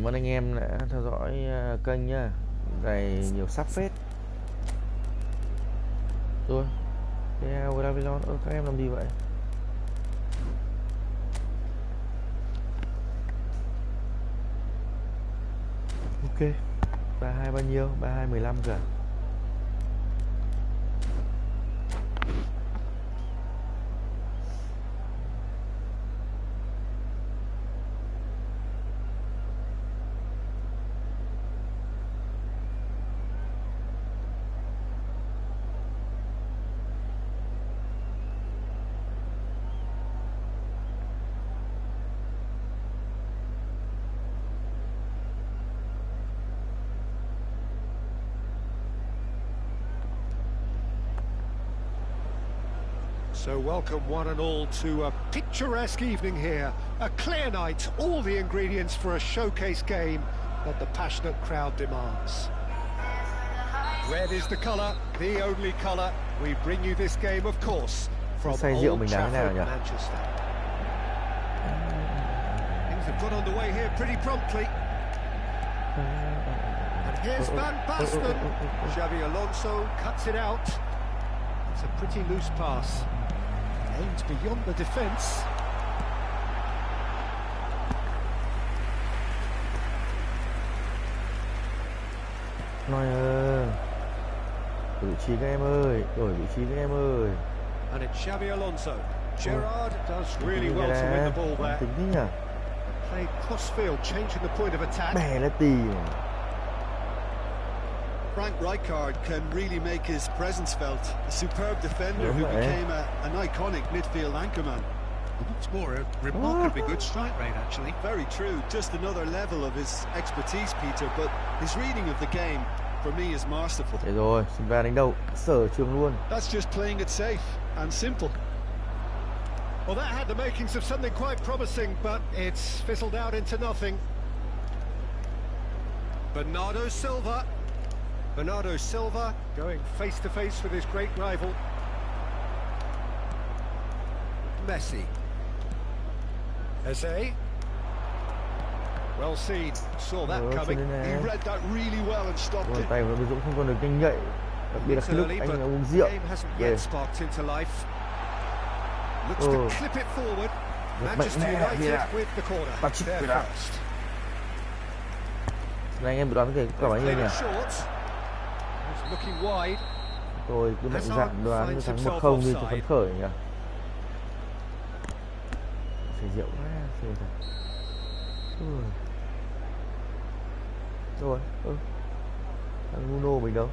Cảm ơn anh em đã theo dõi kênh nhá. Này nhiều sắp phết. Rồi. Gravilon, các em làm gì vậy? Ok. 32 bao nhiêu? 32 15 cả. So welcome one and all to a picturesque evening here. A clear night, all the ingredients for a showcase game that the passionate crowd demands. Red is the colour, the only colour. We bring you this game, of course, from Old Trafford, Manchester. Things have got underway here pretty promptly. And here's Van Basten. Xabi Alonso cuts it out. It's a pretty loose pass. Aimed beyond the defence. Nói vị trí các em ơi, đổi vị trí các em ơi. And it's Xabi Alonso. Gerrard does really well to win the ball there. Tính nhỉ? Played crossfield, changing the point of attack. Bẻ là tì. Frank Rijkaard can really make his presence felt. A superb defender who became an iconic midfield anchorman. It's more a remarkably good strike rate, actually. Very true. Just another level of his expertise, Peter. But his reading of the game, for me, is masterful. Để rồi, xin về đánh đâu? Sở trường luôn. That's just playing it safe and simple. Well, that had the makings of something quite promising, but it's fizzled out into nothing. Bernardo Silva. Bernardo Silva going face-to-face with his great rival. Messi. Eze. Well seen. Saw that coming. He read that really well and stopped it. Tay của Dũng không còn được nhanh nhạy. Đặc biệt là khi lúc anh là uống rượu. Looks to clip it forward. Manchester United with the corner. They're first. Này anh em đoán cái quả bao nhiêu nhỉ? Looking wide. Tôi cứ mạnh dạn đoán thắng 1-0 đi cho phấn khởi nhỉ. Phải rượu quá, xem thật. Rồi, thằng Nuno mình đâu?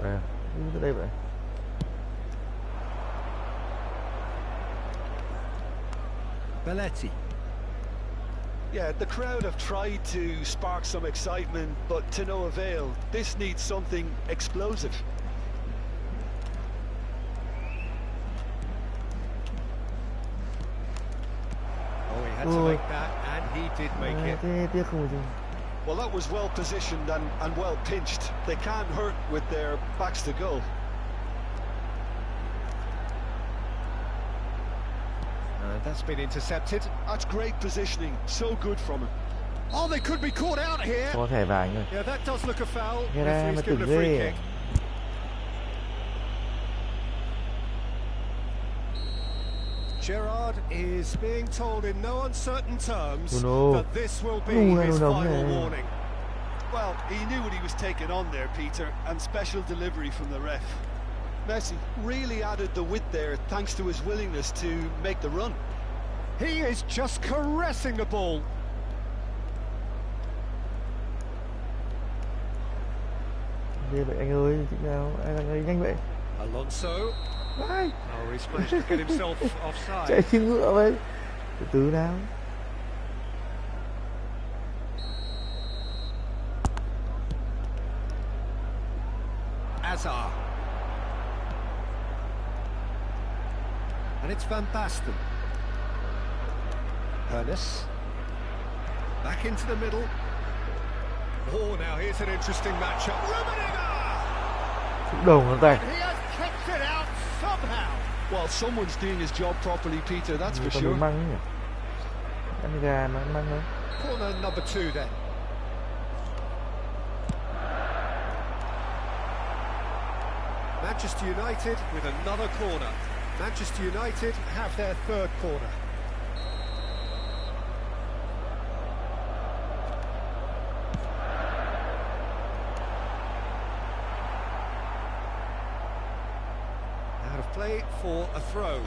À, tới đây vậy. Belletti. Yeah, the crowd have tried to spark some excitement, but to no avail. This needs something explosive. Oh, he had to make that, and he did make it. Well, that was well positioned and well pinched. They can't hurt with their backs to goal. That's been intercepted. That's great positioning. So good from him. Oh, they could be caught out here. Có thẻ vàng rồi. Yeah, that does look a foul. He's given a free kick. Gerrard is being told in no uncertain terms that this will be his final warning. Well, he knew what he was taking on there, Peter, and special delivery from the ref. Messi really added the width there thanks to his willingness to make the run. He is just caressing the ball. Gì vậy anh ơi, thế nào? Ai nhanh vậy? Alonso. Ai? Oh, he's managed to get himself offside. Chạy như ngựa vậy. Từ từ nào. Hazard. And it's Van Basten. Ernest. Back into the middle. Oh, now here's an interesting matchup. Đầu ngón tay. He has kicked it out somehow. Well, someone's doing his job properly, Peter, that's for sure. Ăn gà mà ăn măng thôi. Corner number 2 then. Manchester United with another corner. Manchester United have their third corner. Out of play for a throw.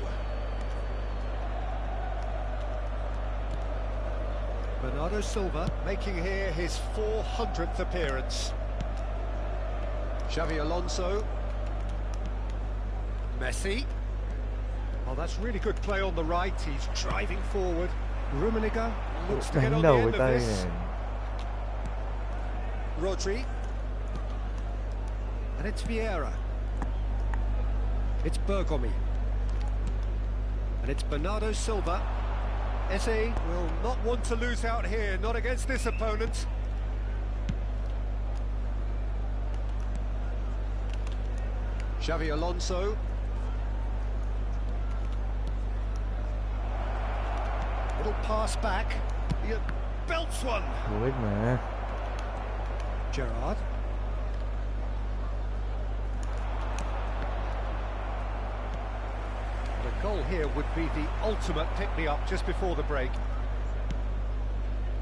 Bernardo Silva making here his 400th appearance. Xavi Alonso. Messi. Oh, that's really good play on the right. He's driving forward. Rummenigge looks to get on the end of this. Rodri. And it's Vieira. It's Bergomi. And it's Bernardo Silva. Eze will not want to lose out here, not against this opponent. Xavi Alonso. Little pass back. He belts one. Good man. Gerrard. The goal here would be the ultimate pick-me-up just before the break.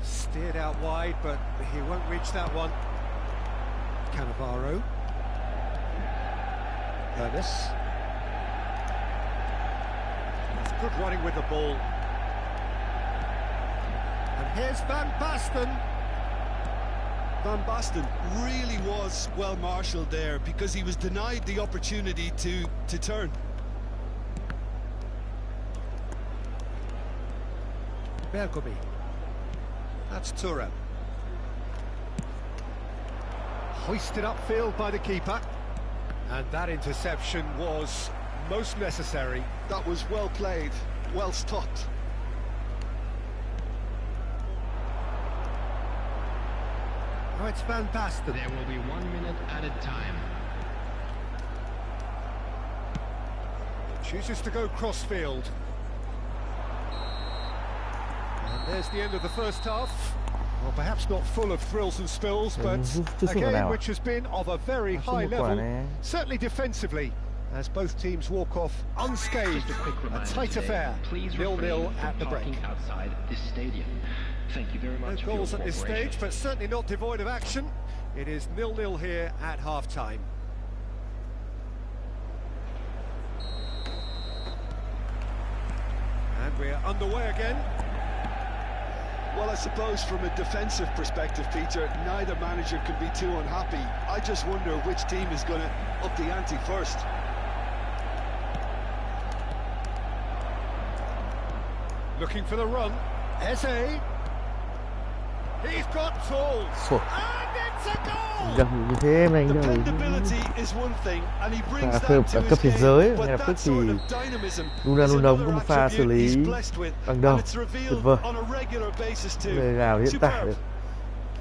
Steered out wide, but he won't reach that one. Cannavaro. Ernest. That's good running with the ball. And here's Van Basten. Van Basten really was well marshalled there because he was denied the opportunity to turn. Bergomi. That's Thuram. Hoisted upfield by the keeper. And that interception was most necessary. That was well played, well stopped. Oh, it's Van Basten. There will be 1 minute added time. Chooses to go crossfield. And there's the end of the first half. Well, perhaps not full of thrills and spills, but a game which has been of a very high level, certainly defensively, as both teams walk off unscathed. A tight affair, 0-0 at the break. Outside this stadium. Thank you very much. No goals at this stage, but certainly not devoid of action. It is 0-0 here at half-time. And we're underway again. Well, I suppose from a defensive perspective, Peter, neither manager can be too unhappy. I just wonder which team is going to up the ante first. Looking for the run. Eze. He's got tools. And it's a goal! Gần như thế mà anh đâu. Dependability is one thing, and he brings that to cấp thế his giới, game, ngay lập but tức that thì sort of dynamism Luna is Luna có another một pha xử attribute lý he's blessed with, bằng đầu, and it's tuyệt revealed vời. on a regular basis too. Lời nào diễn tả được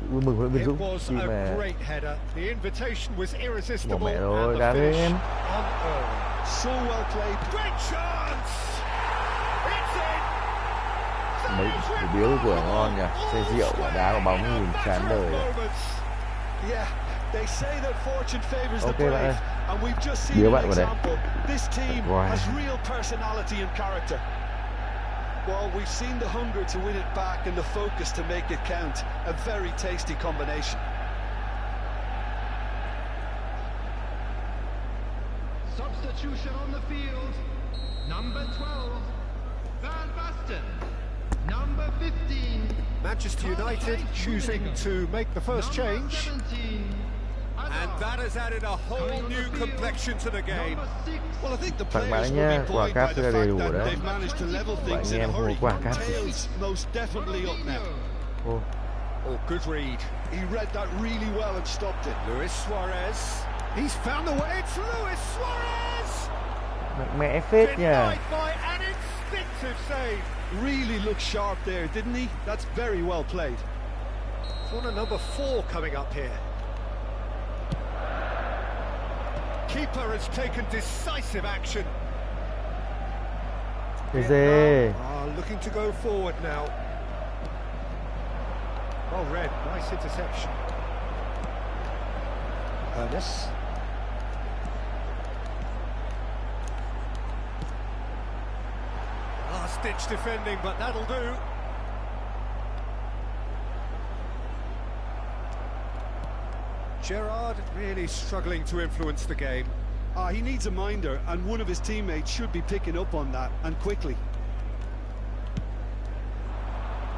vui mừng huấn luyện viên It Dũng was khi a mà great header. The invitation was bỏ irresistible. mẹ And rồi, the đá đấy finish em. unearned. So well played. Great chance! It's in! Mấy thủ biếu của ngon nhỉ, xe rượu và đá vào bóng nhìn chán đời. Yeah, they say that fortune favors the Okay, brave, and we've just seen biếu an bạn vào đây. example. This team Right. has real personality and character. Well, we've seen the hunger to win it back and the focus to make it count. A very tasty combination. Substitution on the field. Number 12, Van Basten. Number 15, Manchester United choosing to make the first change. 17, And that has added a whole new complexion to the game. number 6, Well, I think the Tặng players bạn will nha, be quả buoyed cáp by the ra đầy đủ fact that đấy. they've managed to level things Bạn in a em mua hurry. quả cáp. Tails most definitely up now. Ô, Oh, good read. He read that really well and stopped it. Luis Suarez. He's found the way. It's Luis Suarez! mạnh mẽ phết nhỉ. Denied by an instinctive save. Really looked sharp there, didn't he? That's very well played. Corner number 4 coming up here. Keeper has taken decisive action. Eze. Looking to go forward now. Well read, nice interception. Ernest. Last-ditch defending, but that'll do. Gerrard really struggling to influence the game. He needs a minder, and one of his teammates should be picking up on that, and quickly.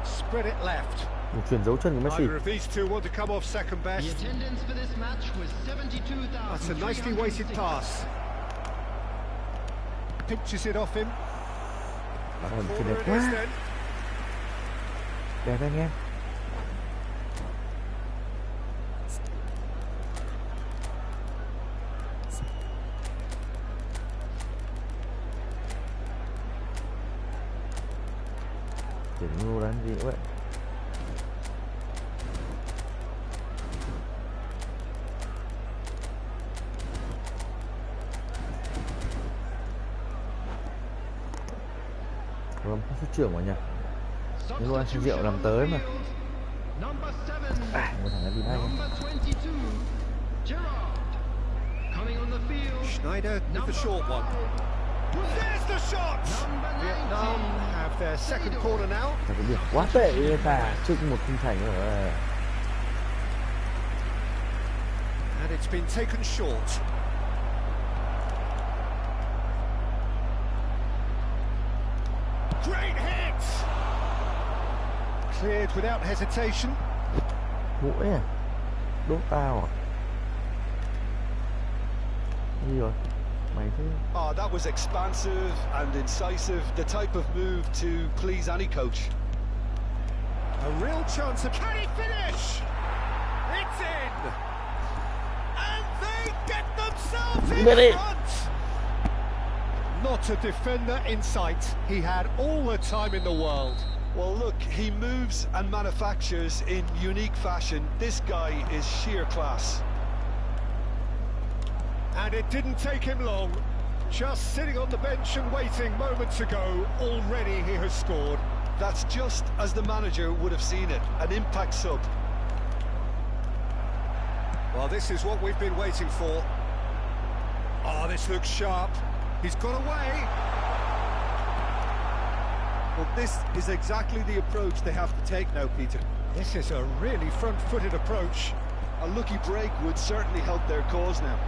Spread it left. Một chuyển dấu chân của Messi. Neither of these two want to come off second The best. attendance for this match was That's a nicely weighted 72,306. pass. Pinches it off him. Còn chưa Corner đẹp it is quá. then. Đẹp anh em. Tưởng ngu đánh gì vậy? Không có xuất trưởng mà nhỉ? Nếu anh xin rượu làm tới mà. Number 7. Một thằng đi đây. Number 22. Gerrard. Coming on the field. Schneider with the short one. There's the shot! Number 19. Vietnam have their second corner now. Thật cái việc quá tệ người ta trước một khung thành rồi. And it's been taken short. Great hit! Cleared without hesitation. Mũi à? Đốt tao à? Gì rồi? Mày thế? That was expansive and incisive, the type of move to please any coach. A real chance of... Can he finish? It's in! And they get themselves in Get it. front! Not a defender in sight. He had all the time in the world. Well, look, he moves and manufactures in unique fashion. This guy is sheer class. And it didn't take him long. Just sitting on the bench and waiting moments ago, already he has scored. That's just as the manager would have seen it, an impact sub. Well, this is what we've been waiting for. Oh, this looks sharp. He's got away. Well, this is exactly the approach they have to take now, Peter. This is a really front-footed approach. A lucky break would certainly help their cause now.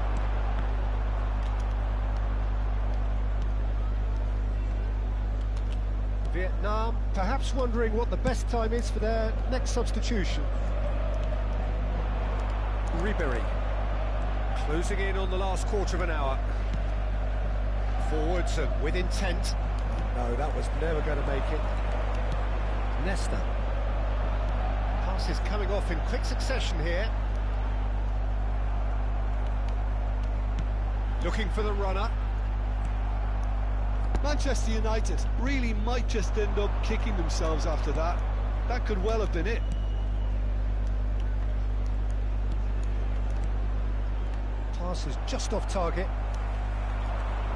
Vietnam perhaps wondering what the best time is for their next substitution. Ribery closing in on the last quarter of an hour. Forwards and with intent. No, that was never going to make it. Nesta. Passes coming off in quick succession here. Looking for the runner. Manchester United really might just end up kicking themselves after that. That could well have been it. Pass is just off target.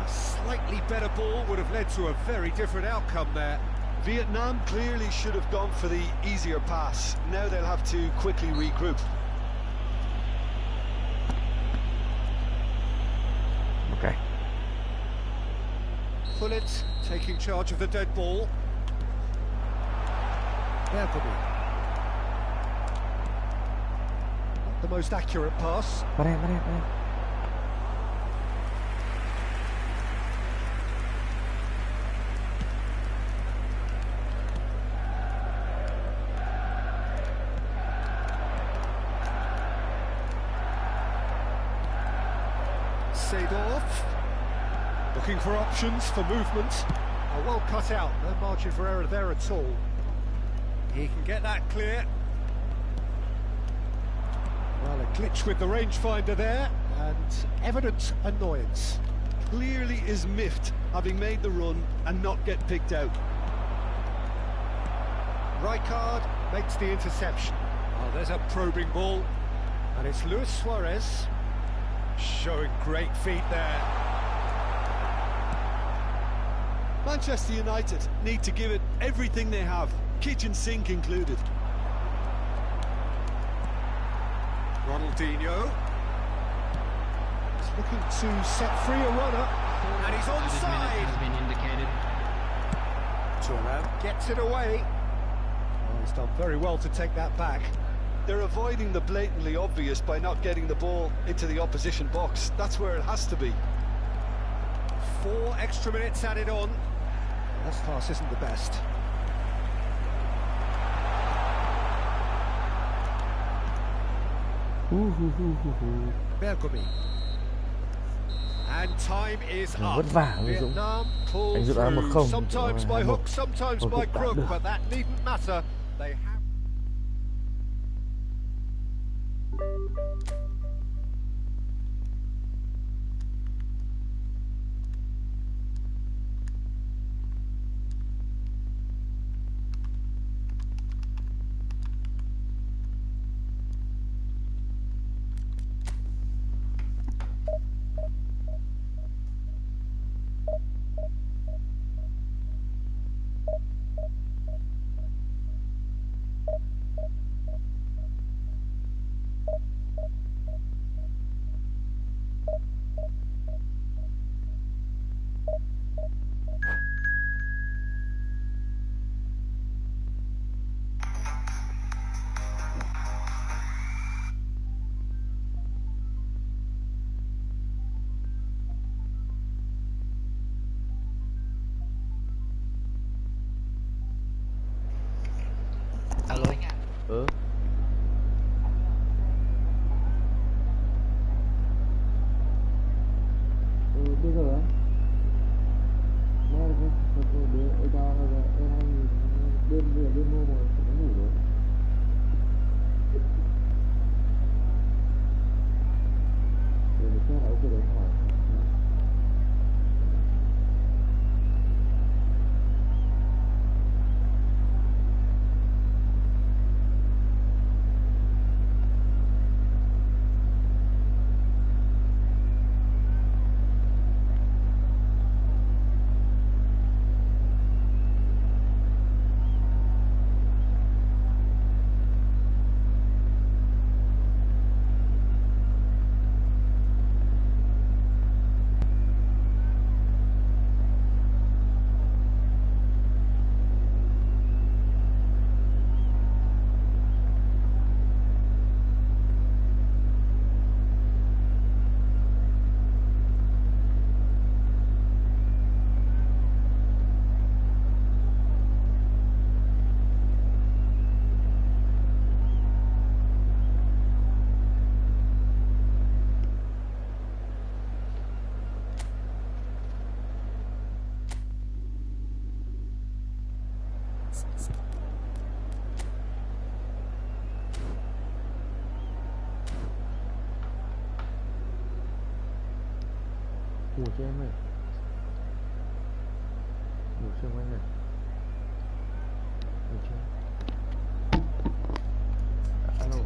A slightly better ball would have led to a very different outcome there. Vietnam clearly should have gone for the easier pass. Now they'll have to quickly regroup. Ok. Pullet taking charge of the dead ball. Bergamy. Not the most accurate pass. Qua đây, qua đây, qua đây. Seedorf. Looking for options for movement. Well cut out, no margin for error there at all. He can get that clear. Well, a glitch with the rangefinder there, and evident annoyance. Clearly is miffed, having made the run and not get picked out. Rijkaard makes the interception. Oh, there's a probing ball. And it's Luis Suarez showing great feet there. Manchester United need to give it everything they have, kitchen sink included. Ronaldinho. He's looking to set free a runner. And he's onside. Has been indicated. Thuram gets it away. Oh, he's done very well to take that back. They're avoiding the blatantly obvious by not getting the ball into the opposition box. That's where it has to be. 4 extra minutes added on. That pass isn't the best. Bergomi. And time is up. Vất vả người Dũng. Vietnam pull Anh dự đoán 1-0. through. Sometimes by 2-1. hook, sometimes Hồi by kết tạm crook, được. but that needn't matter. They have. Alo anh ạ. Ừ. Bây giờ á, đêm mua rồi, nó ngủ rồi. Để mình xem lại cái điện thoại. Ngủ cho em ơi. Ngủ cho anh này. Ngủ chưa? Alo.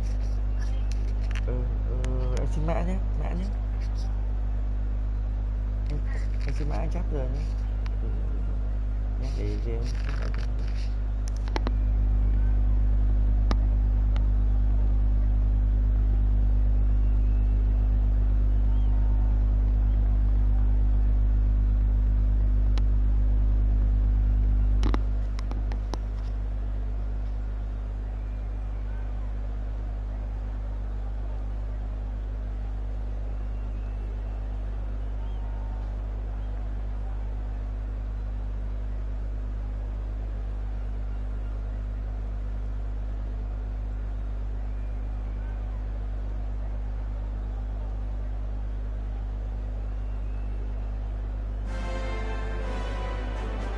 Em xin mã nhé, em xin mã anh chắc rồi nhé. Nhắc để em chắc lại cho.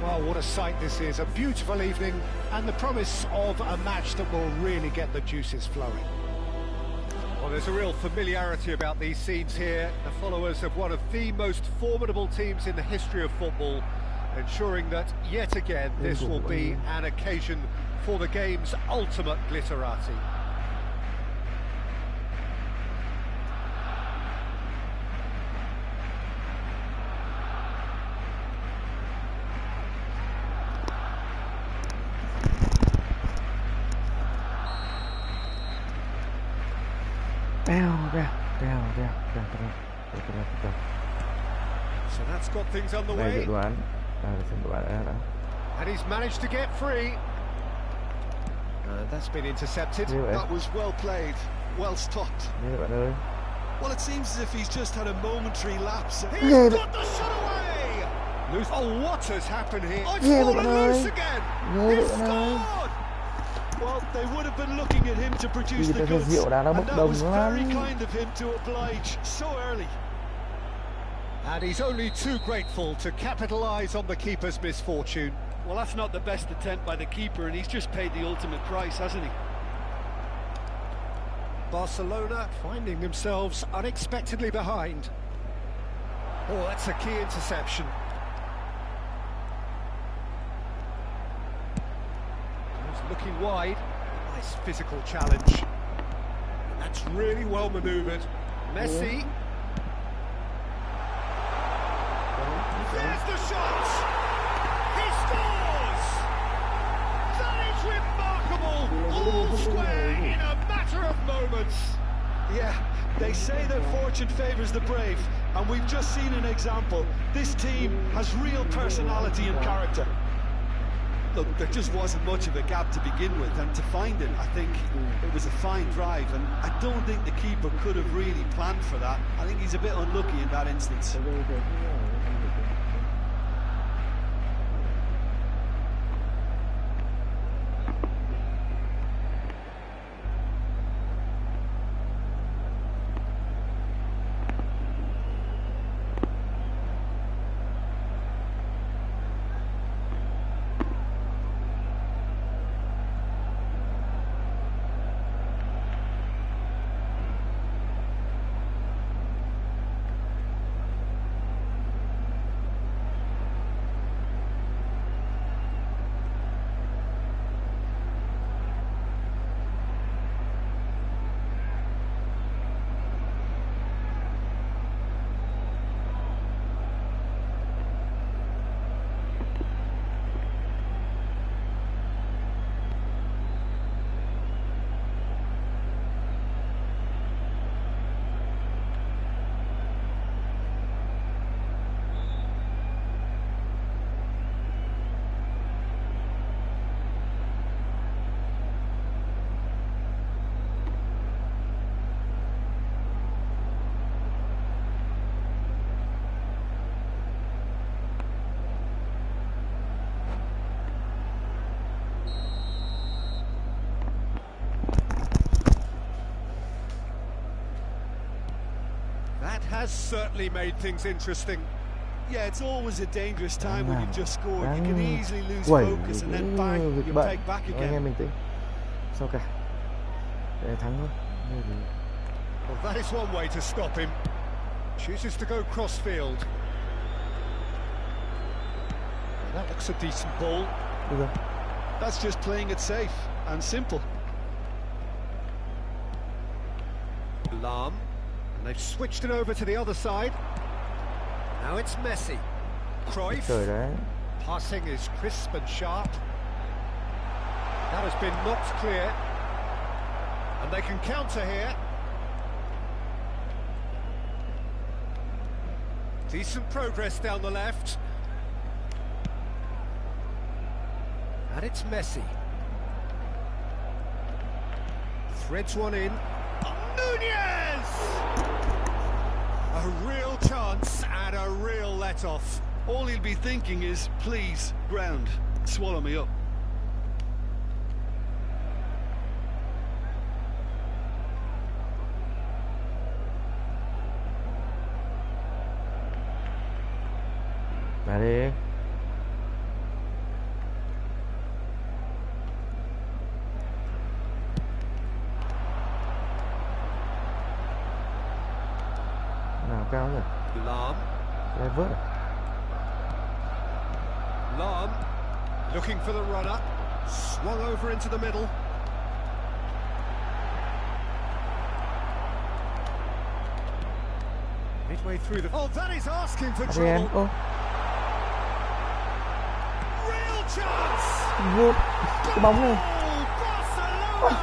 Well, what a sight this is. A beautiful evening and the promise of a match that will really get the juices flowing. Well, there's a real familiarity about these scenes here. The followers of one of the most formidable teams in the history of football, ensuring that, yet again, this will be an occasion for the game's ultimate glitterati. Bao So that's got things on the Này dự way. đoán. Để xem đoán đã. And he's managed to get free. That's been intercepted. Như vậy. That was well played, well stopped. Như vậy bạn ơi. Well, it seems as if he's just had a momentary lapse. He's got the shot away! Oh, what has happened here? Oh, it's fallen loose again! He scored! Well, they would have been looking at him to produce the goods, and that was very kind of him to oblige so early. And he's only too grateful to capitalise on the keeper's misfortune. Well, that's not the best attempt by the keeper, and he's just paid the ultimate price, hasn't he? Barcelona finding themselves unexpectedly behind. Oh, that's a key interception. He's looking wide. Nice physical challenge. And that's really well manoeuvred. Messi. There's the shot! He scores! That is remarkable! All square in a matter of moments. Yeah, they say that fortune favours the brave, and we've just seen an example. This team has real personality and character. Look, there just wasn't much of a gap to begin with, and to find it, I think it was a fine drive, and I don't think the keeper could have really planned for that. I think he's a bit unlucky in that instance. That has certainly made things interesting. Yeah, it's always a dangerous time when you've just scored. You can easily lose focus and then bang, you take back Nghe again. mình tính. Sao cả? Để thắng thôi. Well, that is one way to stop him. Chooses to go cross-field. Well, that looks a decent ball. Được rồi. That's just playing it safe and simple. Lahm. And they've switched it over to the other side. Now it's Messi. Cruyff. Trời đấy. Passing is crisp and sharp. That has been knocked clear. And they can counter here. Decent progress down the left. And it's Messi. Threads one in. Nunez! A real chance and a real let-off. All he'll be thinking is, please, ground, swallow me up. Đá đi. Nào cao rồi. Lahm. Đây vớt à? Lahm looking for the runner. Swung over into the middle. Midway through the... Oh, that is asking for Adrian. trouble. Ô. Real chance! Vớt. Cái bóng này. Goal, Barcelona!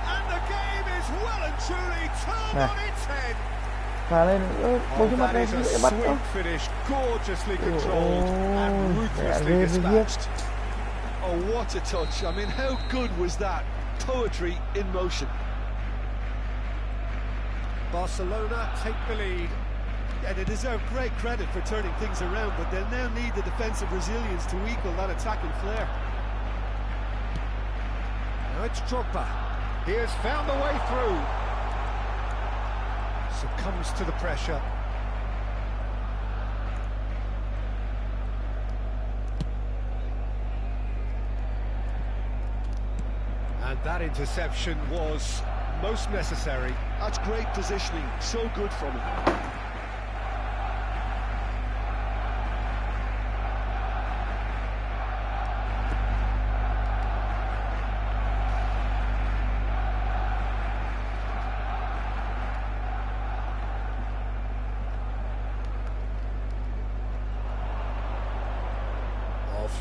And the game is well and truly turned Nè. on its head. Phá lên. Bố Oh, trước mặt that đây is a dễ bắt sweet finish, gorgeously controlled and Ôi, ruthlessly ghê với dispatched. Oh, what a touch. I mean, how good was that? Poetry in motion. Barcelona take the lead. Yeah, they deserve great credit for turning things around, but they'll now need the defensive resilience to equal that attacking flair. Now it's Drogba. He has found the way through. Succumbs to the pressure. And that interception was most necessary. That's great positioning, so good from him.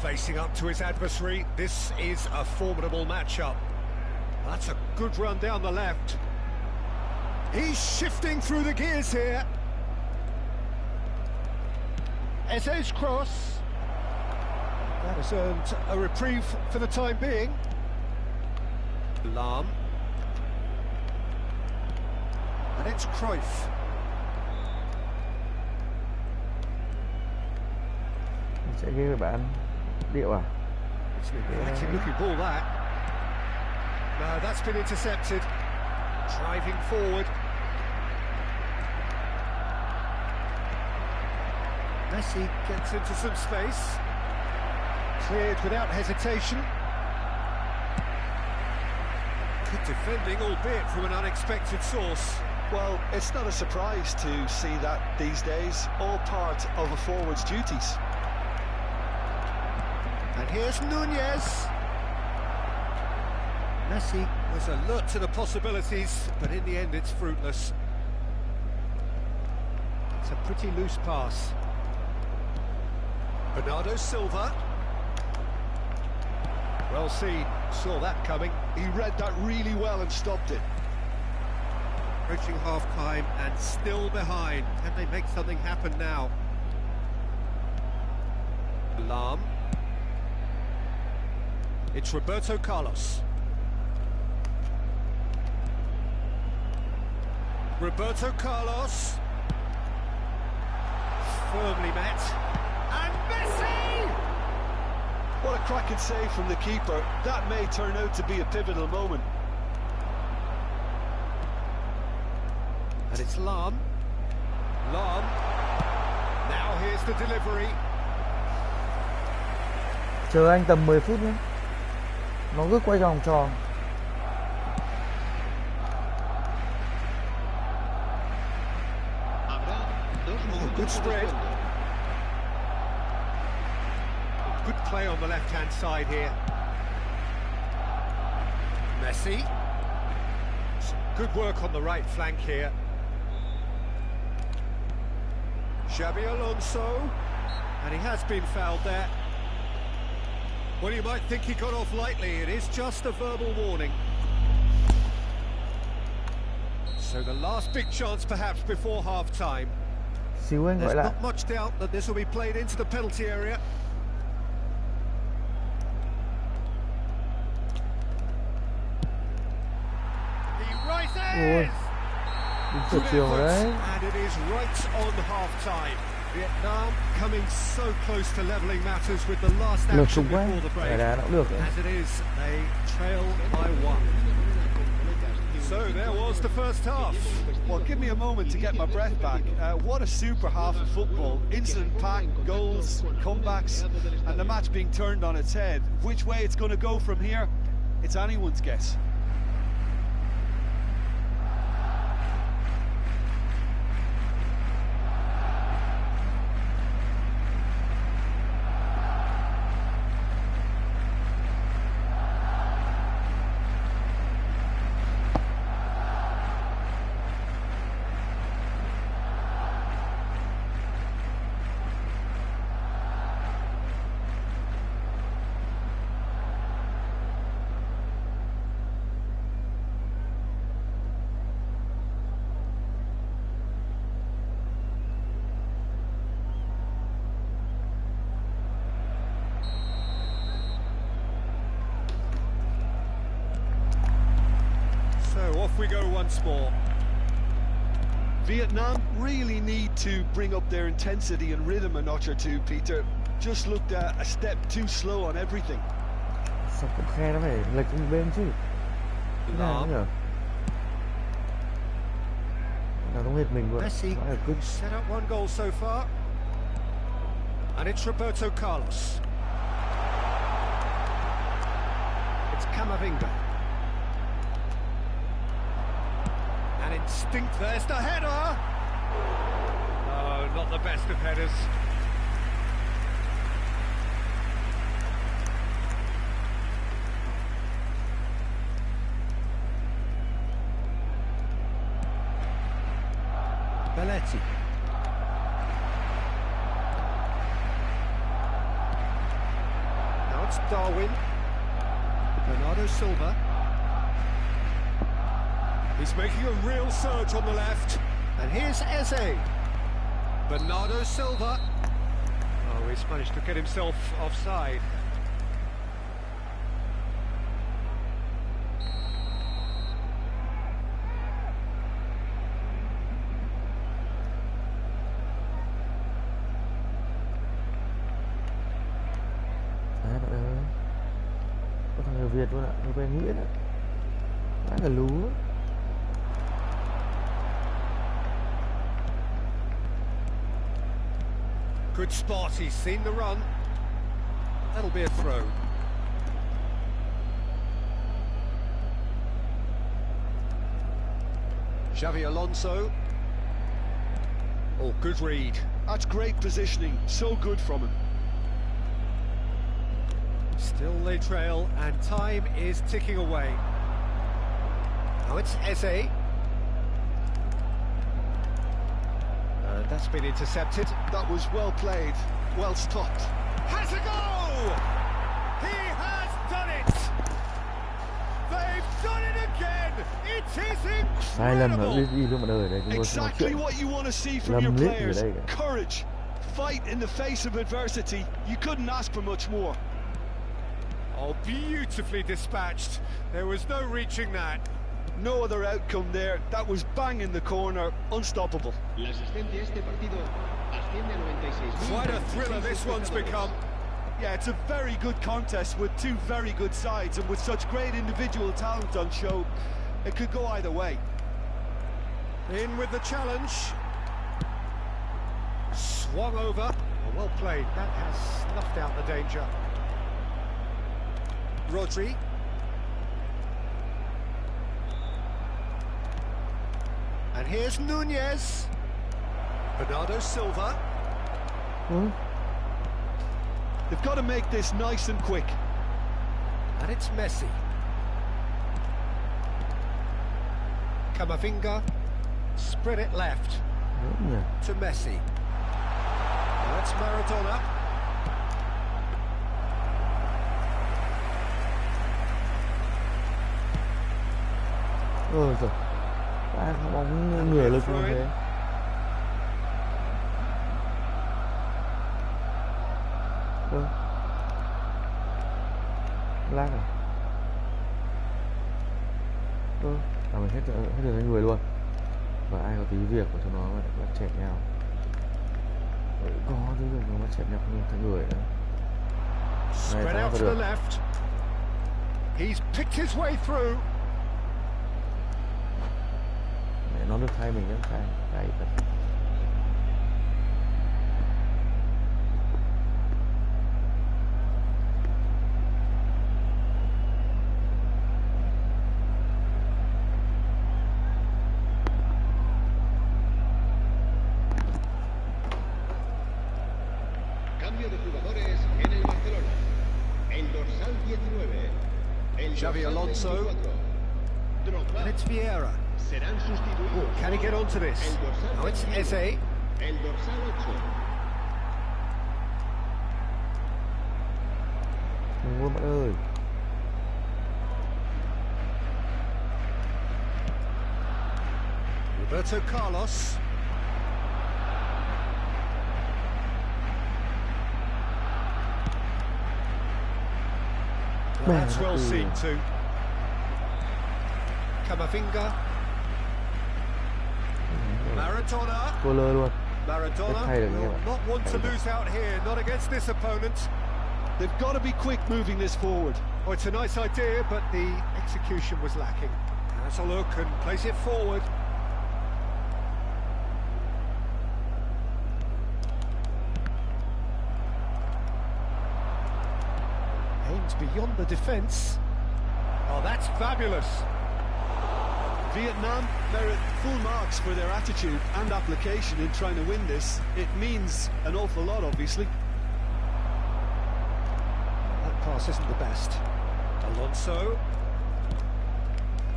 Facing up to his adversary, this is a formidable matchup. That's a good run down the left. He's shifting through the gears here. Eze's cross. That has earned a reprieve for the time being. Lahm. And it's Cruyff. Sẽ ghi các bạn. Điệu à? It's an exciting looking ball, that. No, that's been intercepted. Driving forward. Messi gets into some space. Cleared without hesitation. Good defending, albeit from an unexpected source. Well, it's not a surprise to see that these days, all part of a forward's duties. And here's Nunez. Messi was alert to the possibilities, but in the end it's fruitless. It's a pretty loose pass. Bernardo Silva. Well seen, saw that coming. He read that really well and stopped it. Approaching half-time and still behind. Can they make something happen now? Lahm. It's Roberto Carlos. Roberto Carlos. Firmly met. And Messi! What a cracking save from the keeper. That may turn out to be a pivotal moment. And it's Lahm. Lahm. Now here's the delivery. Chờ anh tầm 10 phút nhé. Nó cứ quay vòng tròn. Good spread. Good play on the left-hand side here. Messi. Some good work on the right flank here. Xabi Alonso. And he has been fouled there. Well, you might think he got off lightly. It is just a verbal warning. So the last big chance perhaps before half-time. Xíu anh There's gọi lại. not much doubt that this will be played into the penalty area. He Ôi, rises! đúng Good sở trường rồi effort, đấy. and it is right on half-time. Vietnam coming so close to levelling matters with the last Lượt action súng quá. before the Đá break. đá nó cũng được đấy. As it is, they trail by 1. So there was the first half. Well, give me a moment to get my breath back. What a super half of football. Incident-packed, goals, comebacks, and the match being turned on its head. Which way it's going to go from here, it's anyone's guess. we go once more. Vietnam really need to bring up their intensity and rhythm a notch or two, Peter. Just looked a step too slow on everything. Sao cũng khe nó phải lệch sang một bên chứ. Thế nào nhỉ? Nào nó mệt mình luôn. Messi set up one goal so far. And it's Roberto Carlos. It's Camavinga. An instinct, there's the header! No, not the best of headers. Belletti. Now it's Darwin. Bernardo Silva. He's making a real surge on the left. And here's Eze. Bernardo Silva. Oh, he's managed to get himself offside. Đấy bạn ơi. Có thằng người Việt luôn ạ, người quen Nguyễn ạ. Quá là lú. Good spot, he's seen the run. That'll be a throw. Xavi Alonso. Oh, good read. That's great positioning, so good from him. Still they trail, and time is ticking away. Now it's Eze. That's been intercepted. That was well played, well stopped. Has a go! He has done it! They've done it again! It is Sai lầm là incredible! gì luôn bạn ơi, đây chúng tôi sẽ nói Exactly chuyện. what you want to see from your Lâm lít players. ở đây kìa. Courage, fight in the face of adversity. You couldn't ask for much more. Oh, beautifully dispatched. There was no reaching that. No other outcome there. That was bang in the corner, unstoppable. Quite a thriller this one's become. Yeah, it's a very good contest with two very good sides, and with such great individual talent on show, it could go either way. In with the challenge. Swung over. Oh, well played. That has snuffed out the danger. Rodri. And here's Nunez. Bernardo Silva. They've got to make this nice and quick. And it's Messi. Camavinga. Spread it left. To Messi. Now that's Maradona. Rồi. Ai có bóng người lực như thế. Lag à? Mình hết được người luôn. Và ai có tí việc của chúng nó mà lại chẹp nhau. Có tí việc nó chẹp nhau không thấy người nữa. Spread out to the left. He's picked his way through. Nó được thay mình nhé, thay thật. Cambio de jugadores en el Barcelona. El dorsal 19. El Xavi dorsal Alonso. 24. And it's Vieira. Serán sustituidos. Oh, can he get onto this? El dorsal Now it's 21. Eze. El dorsal 8. Luôn bạn ơi. Roberto Carlos. Well, that's well seen too. Camavinga. Maradona. cô lơ luôn. Maradona Hay được như will vậy. not want to lose out here, not against this opponent. They've got to be quick moving this forward. Oh, it's a nice idea, but the execution was lacking. Has a look and place it forward. Aims beyond the defence. Oh, that's fabulous. Vietnam merit full marks for their attitude and application in trying to win this. It means an awful lot, obviously. That pass isn't the best. Alonso.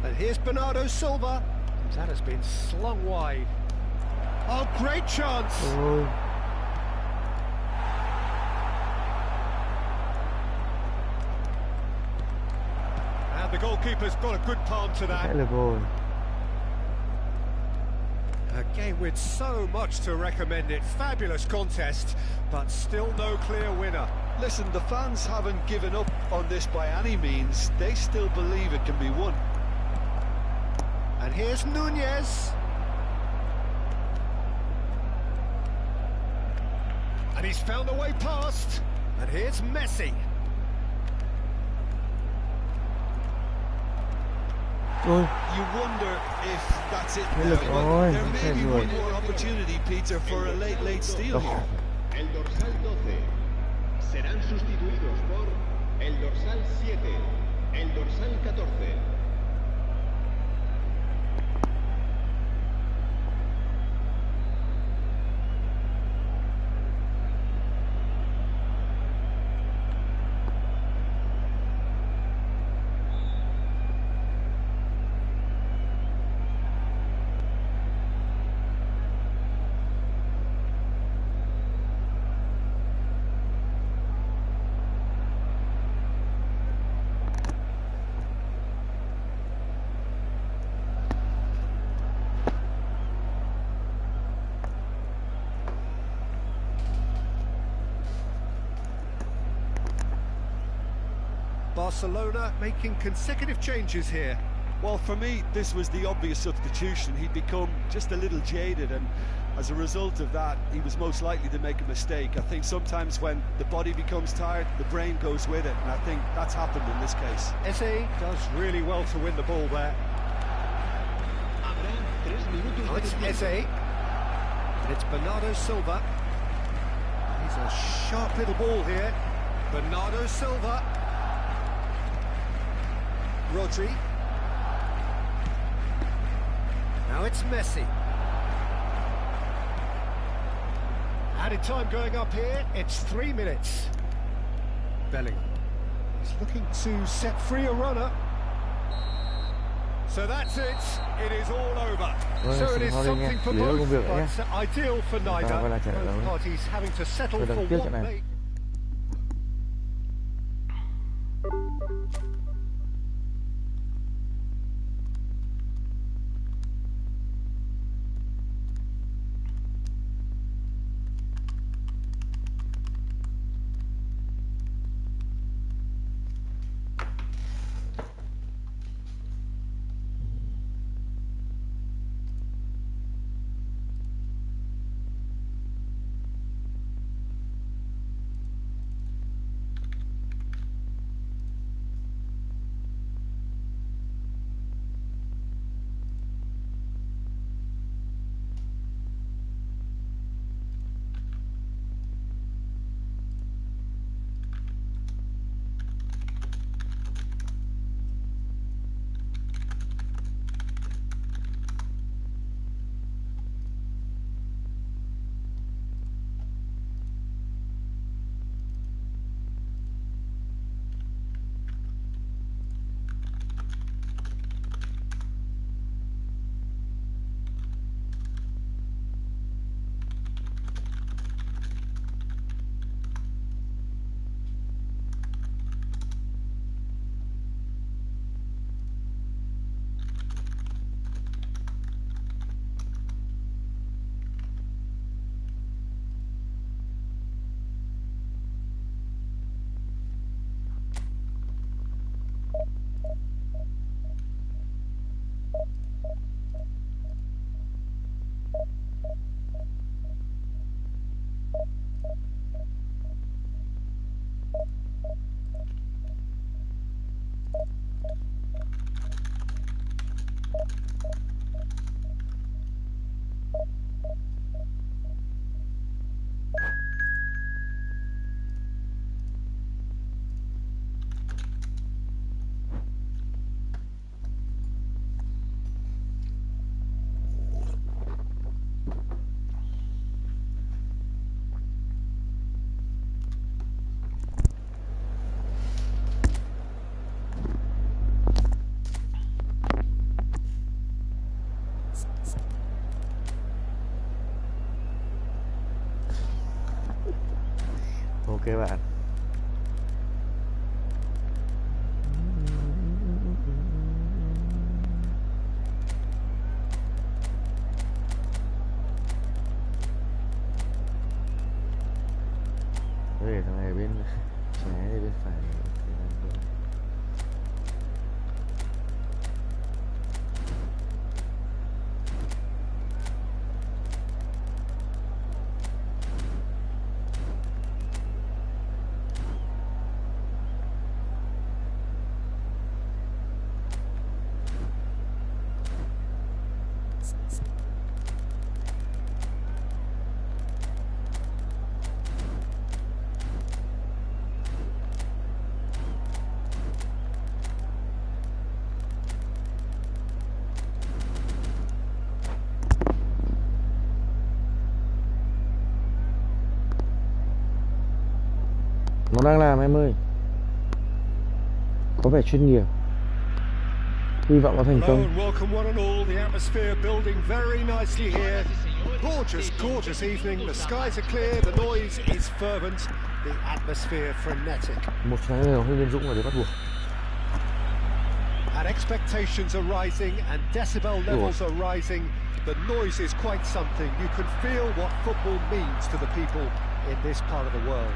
And here's Bernardo Silva. That has been slung wide. Oh, great chance! Ôi, And the goalkeeper's got a good palm to khá that. là rồi. A game with so much to recommend it. Fabulous contest, but still no clear winner. Listen, the fans haven't given up on this by any means. They still believe it can be won. And here's Nunez. And he's found a way past. And here's Messi. Ôi, You wonder if that's it Thế now. lực Well, rồi, there may thế be rồi. one more opportunity, Peter, for a late steal Ôi, here. El dorsal 12 serán sustituidos por el dorsal 7, el dorsal 14. Barcelona making consecutive changes here. Well, for me, this was the obvious substitution. He'd become just a little jaded, and as a result of that, he was most likely to make a mistake. I think sometimes when the body becomes tired, the brain goes with it, and I think that's happened in this case. Eze does really well to win the ball there. Habrá 3 minutos Now de it's descuento. Eze. And it's Bernardo Silva. He's a sharp little ball here. Bernardo Silva. Rodri. Now it's Messi. Added time going up here, it's 3 minutes. Bellingham. He's looking to set free a runner. So that's it, it is all over. Vâng, So it xin is lỗi something nha, for lý do both, công việc vậy but ideal for quay neither. lại trận đấu Both nhé. parties having to settle Tôi for đang tiếc what trận này. they... Ok bạn. Để thằng này bên trái thì bên phải thì làm được. Nó đang làm em ơi. Có vẻ chuyên nghiệp. Hy vọng nó thành Hello công. and welcome one and all. The atmosphere building very nicely here. Gorgeous, gorgeous evening. The skies are clear, the noise is fervent, the atmosphere frenetic. Một trái người Huy Liên Dũng là để bắt buộc. And expectations are rising and decibel levels are rising. The noise is quite something. You can feel what football means to the people in this part of the world.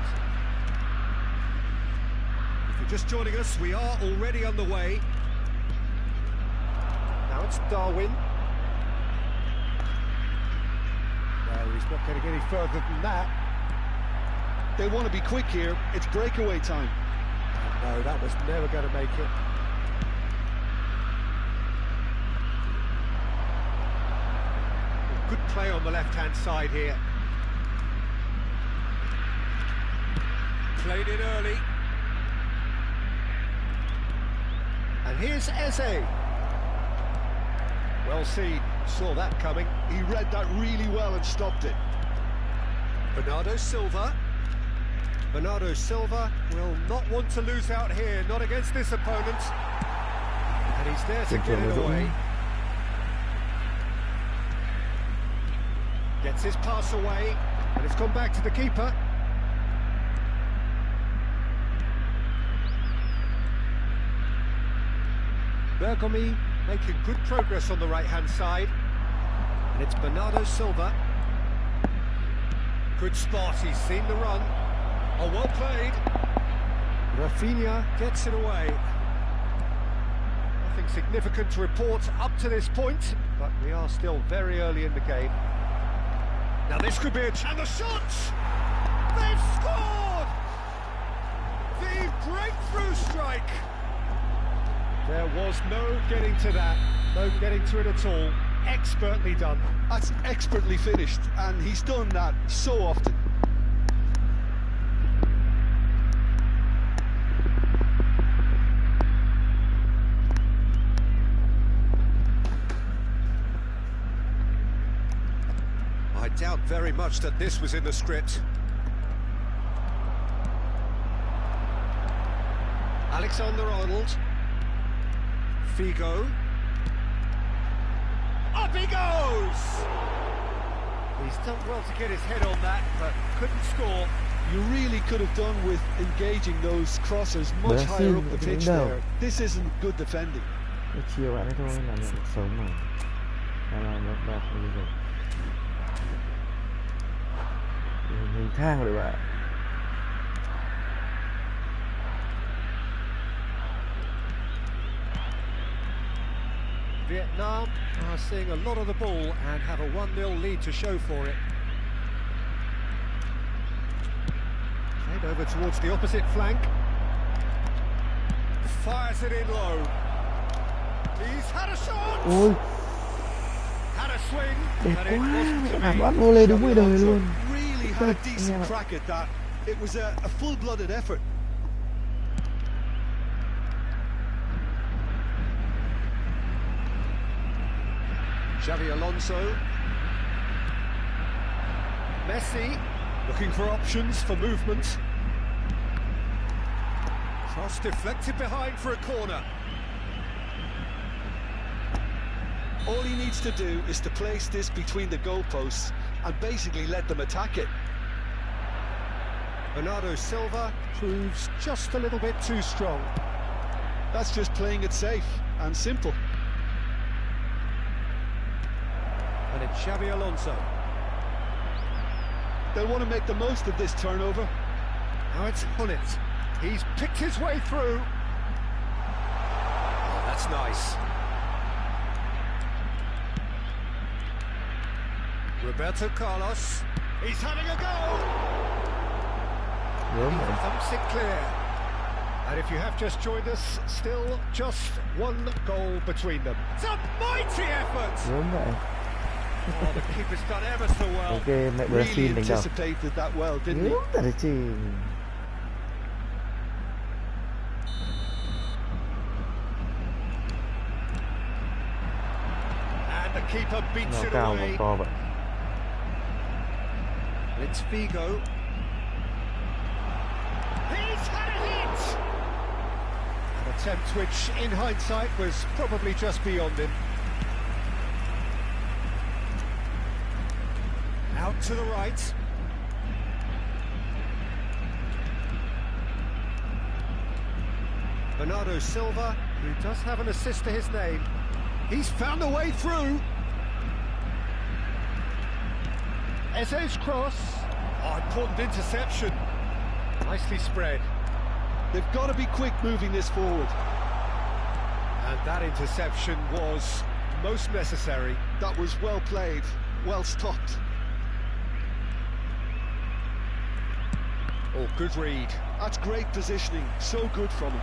If you're just joining us, we are already underway. Now it's Darwin. Well, he's not getting any further than that. They want to be quick here. It's breakaway time. No, that was never going to make it. Good play on the left-hand side here. Played it early. And here's Eze. Well seen, saw that coming. He read that really well and stopped it. Bernardo Silva. Bernardo Silva will not want to lose out here, not against this opponent. And he's there to get it away. Gets his pass away, and it's gone back to the keeper. Bergomi making good progress on the right-hand side. And it's Bernardo Silva. Good spot, he's seen the run. Oh, well played. Rafinha gets it away. Nothing significant to report up to this point, but we are still very early in the game. Now this could be a chance. And the shot! They've scored! The breakthrough strike! There was no getting to that, no getting to it at all. Expertly done. That's expertly finished, and he's done that so often. I doubt very much that this was in the script. Alexander-Arnold. Figo. Up he goes! He's done well to get his head on that, but couldn't score. You really could have done with engaging those crossers much higher up the pitch there. This isn't good defending. Chia bạn ấy thôi, làm được cuộc sống mà. Làm được không được. Hình thang rồi bạn. Vietnam are seeing a lot of the ball and have a 1-0 lead to show for it. Head over towards the opposite flank. Fires it in low. He's had a shot! Ôi, Had a swing, đẹp but it wasn't to quá. be. Bắt vô lê đúng 10 đời luôn. Really had a decent crack at that. It was a full-blooded effort. Xavi Alonso. Messi looking for options for movement. Cross deflected behind for a corner. All he needs to do is to place this between the goalposts and basically let them attack it. Bernardo Silva proves just a little bit too strong. That's just playing it safe and simple. And it's Xabi Alonso. They'll want to make the most of this turnover. Now it's Hunnit. He's picked his way through. Oh, that's nice. Roberto Carlos. He's having a go. Gớm He vậy. thumps it clear. And if you have just joined us, still just one goal between them. It's a mighty effort. Gớm vậy. Oh, the keeper's done ever so well. Ok, mẹ Really Brazil đánh đầu. anticipated that well, didn't he? Gớm thật chứ. And the keeper beats Nào it cao mà away. to vậy. It's Figo. He's had a hit! An attempt which, in hindsight, was probably just beyond him. Out to the right. Bernardo Silva, who does have an assist to his name. He's found a way through. Eze's cross. Oh, important interception. Nicely spread. They've got to be quick moving this forward. And that interception was most necessary. That was well played, well stopped. Oh, good read. That's great positioning, so good from him.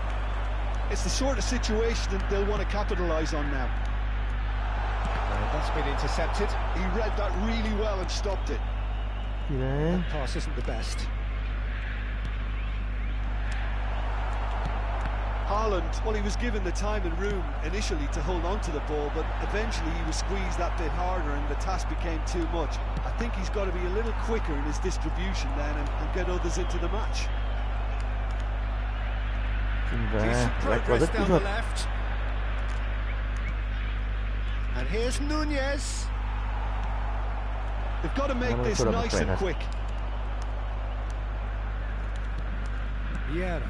It's the sort of situation that they'll want to capitalise on now. That's been intercepted. He read that really well and stopped it. Gì đấy? That pass isn't the best. Haaland, well, he was given the time and room initially to hold on to the ball, but eventually he was squeezed that bit harder and the task became too much. I think he's got to be a little quicker in his distribution then and get others into the match. Và Decent lại có progress rất kỹ down the thuật. left. And here's Nunez. They've got to make this nice and quick. Vieira.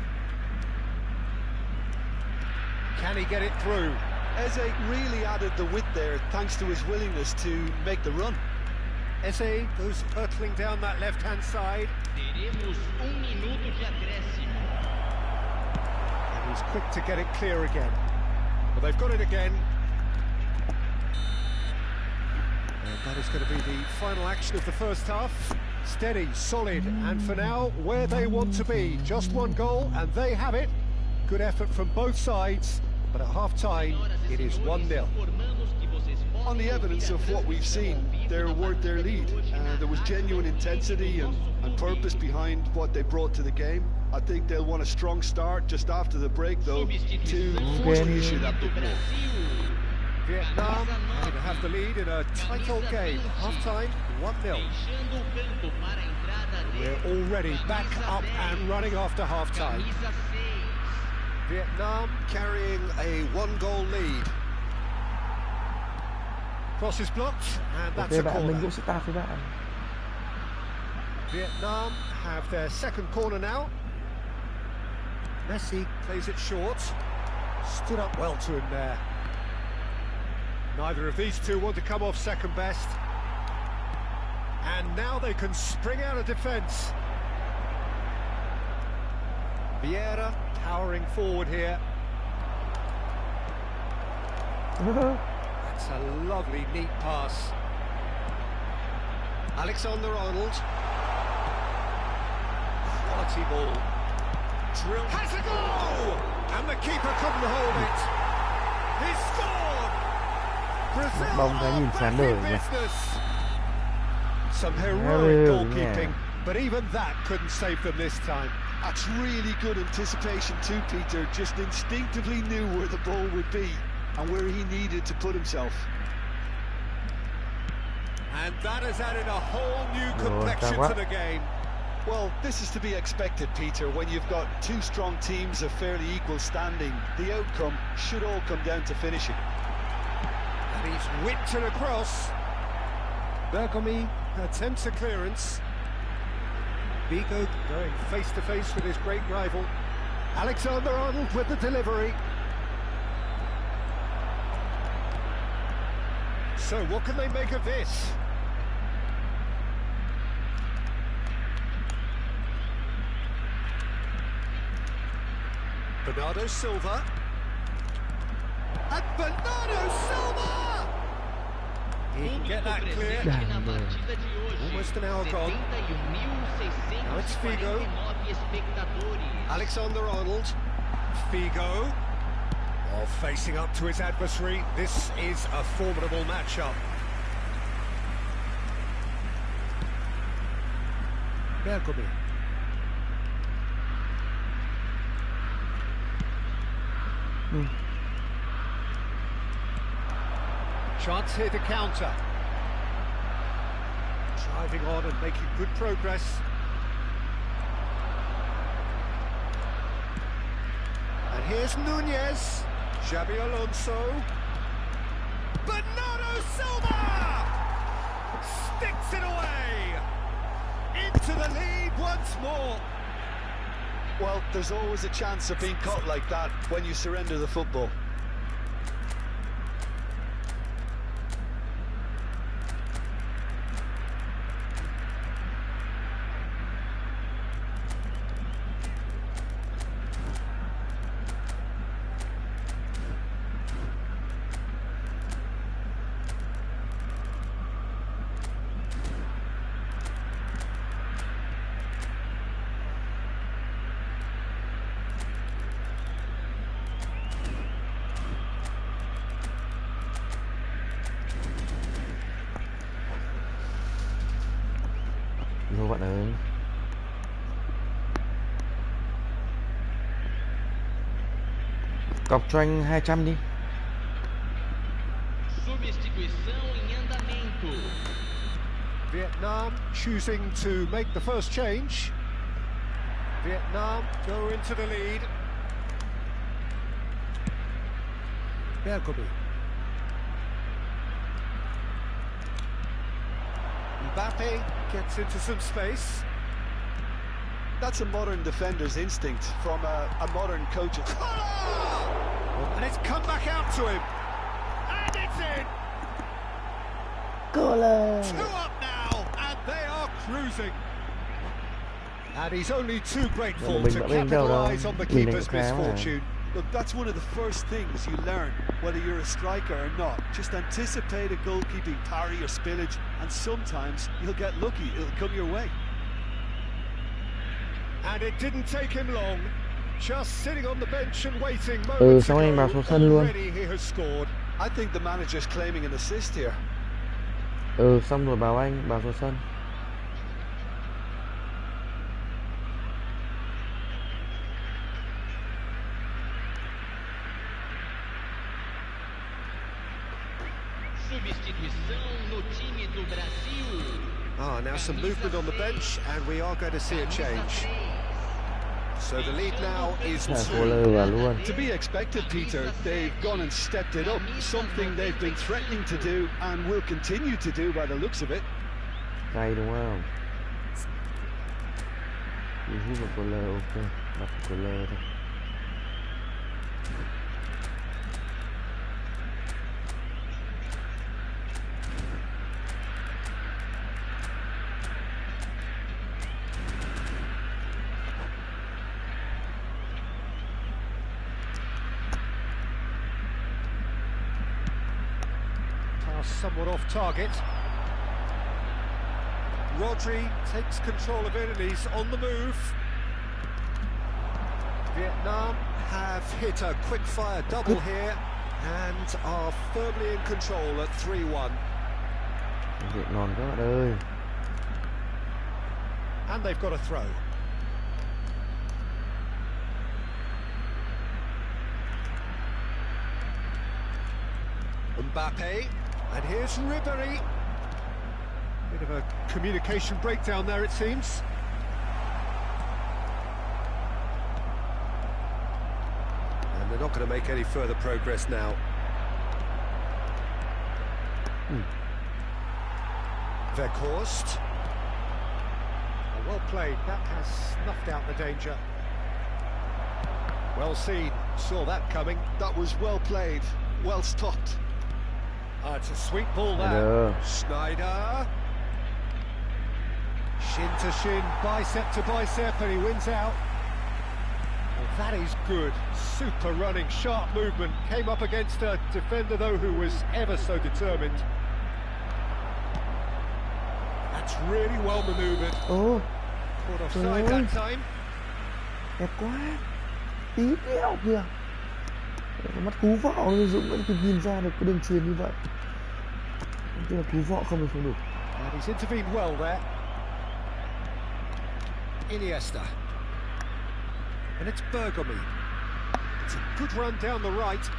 Can he get it through? Eze really added the width there thanks to his willingness to make the run. Eze goes hurtling down that left-hand side. Teremos minuto de acréscimo. And he's quick to get it clear again. Well, they've got it again. And that is going to be the final action of the first half. Steady, solid, and for now, where they want to be. Just one goal, and they have it. Good effort from both sides, but at half-time, it is 1-0. On the evidence of what we've seen, they're worth their lead. There was genuine intensity and purpose behind what they brought to the game. I think they'll want a strong start just after the break, though, to force the issue that bit more. Vietnam going to have the lead in a tight old game. Half-time, 1-0. We're already back up and running after half-time. Vietnam carrying a one-goal lead. Cross is blocked, and that's Ok a bạn, mình corner. cũng sẽ tag với bạn. Vietnam have their second corner now. Messi plays it short. Stood up well to him there. Neither of these two want to come off second best. And now they can spring out of defence. Vieira powering forward here. That's a lovely, neat pass. Alexander-Arnold. Quality ball. Drill. Has a goal! And the keeper couldn't hold it. He scored! Brazil Bóng cái nhìn are chán back đời in nhỉ. business. Some heroic Hello, goalkeeping, yeah. but even that couldn't save them this time. That's really good anticipation too, Peter. Just instinctively knew where the ball would be and where he needed to put himself. And that has added a whole new complexion to the game. Well, this is to be expected, Peter. When you've got two strong teams of fairly equal standing, the outcome should all come down to finishing. And he's whipped it across. Bergomi attempts a clearance. Figo going face to face with his great rival. Alexander-Arnold with the delivery. So what can they make of this? Bernardo Silva. And Bernardo Silva! He can get that clear. Almost an hour gone. Now it's Figo. Alexander-Arnold. Figo. While facing up to his adversary, this is a formidable matchup. Bergomi. Chance here to counter. Driving on and making good progress. And here's Nunez. Xabi Alonso. Bernardo Silva! Sticks it away! Into the lead once more. Well, there's always a chance of being caught like that when you surrender the football. Vô bạn ơi. Cọc cho anh 200 đi. Substituição em andamento. Vietnam choosing to make the first change. Vietnam go into the lead. Bergomi. Mbappe gets into some space. That's a modern defender's instinct from a modern coach. And it's come back out to him. And it's in. Goal! 2 up now, and they are cruising. And he's only too grateful to capitalise on the keeper's misfortune. Look, that's one of the first things you learn, whether you're a striker or not. Just anticipate a goalkeeping parry or spillage, and sometimes you'll get lucky, it'll come your way. And it didn't take him long. Just sitting on the bench and waiting moments xong anh vào ago, số sân luôn. already he has scored. I think the manager's claiming an assist here. Xong rồi báo anh, báo số sân. Substituição no time do Brasil. Now some movement on the bench, and we are going to see a change. So the lead now is 2. To be expected, Peter. They've gone and stepped it up, something they've been threatening to do and will continue to do by the looks of it. Cay đúng không? Đi hút một cô lơ, ok. Bắt một cô lơ thôi. Somewhat off target. Rodri takes control of it and he's on the move. Vietnam have hit a quick-fire double here and are firmly in control at 3-1. Việc ngon các bạn ơi. And they've got a throw. Mbappe. And here's Ribéry. Bit of a communication breakdown there, it seems. And they're not going to make any further progress now. Weghorst. Well played, that has snuffed out the danger. Well seen, saw that coming. That was well played, well stopped. It's a sweet ball Schneider. there. Schneider. Shin to shin, bicep to bicep, and he wins out. Well, that is good. Super running, sharp movement. Came up against a defender, though, who was ever so determined. That's really well manoeuvred. Ô, Caught trời offside ơi. that time. đẹp quá. Tí tẹo kìa. Cái mắt cú vọ thôi, Dũng vẫn kịp nhìn ra được cái đường truyền như vậy. Tức là cú vọ không được không đủ. And he's intervened well there. Iniesta. And it's Bergamy. It's a good run down the right.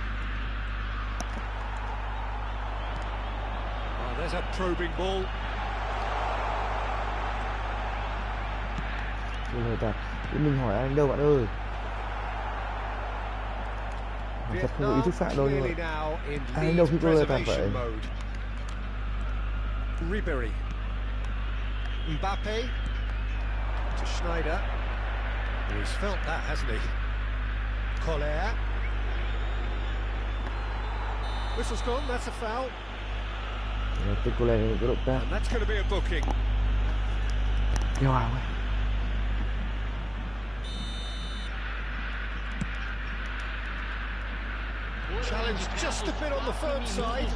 Oh, there's a probing ball. Rồi ta, mình hỏi anh đâu bạn ơi. Thật không có ý thức phạm đâu nhưng Clearly mà now in anh đâu khi lead tôi là tạm vậy. preservation mode. Ribéry. Mbappe to Schneider. He's felt that, hasn't he? Collier. Whistle's gone, that's a foul. Tôi có lên cái động tác. And that's going to be a booking. Kêu ảo ấy. Challenge just a bit on the firm side.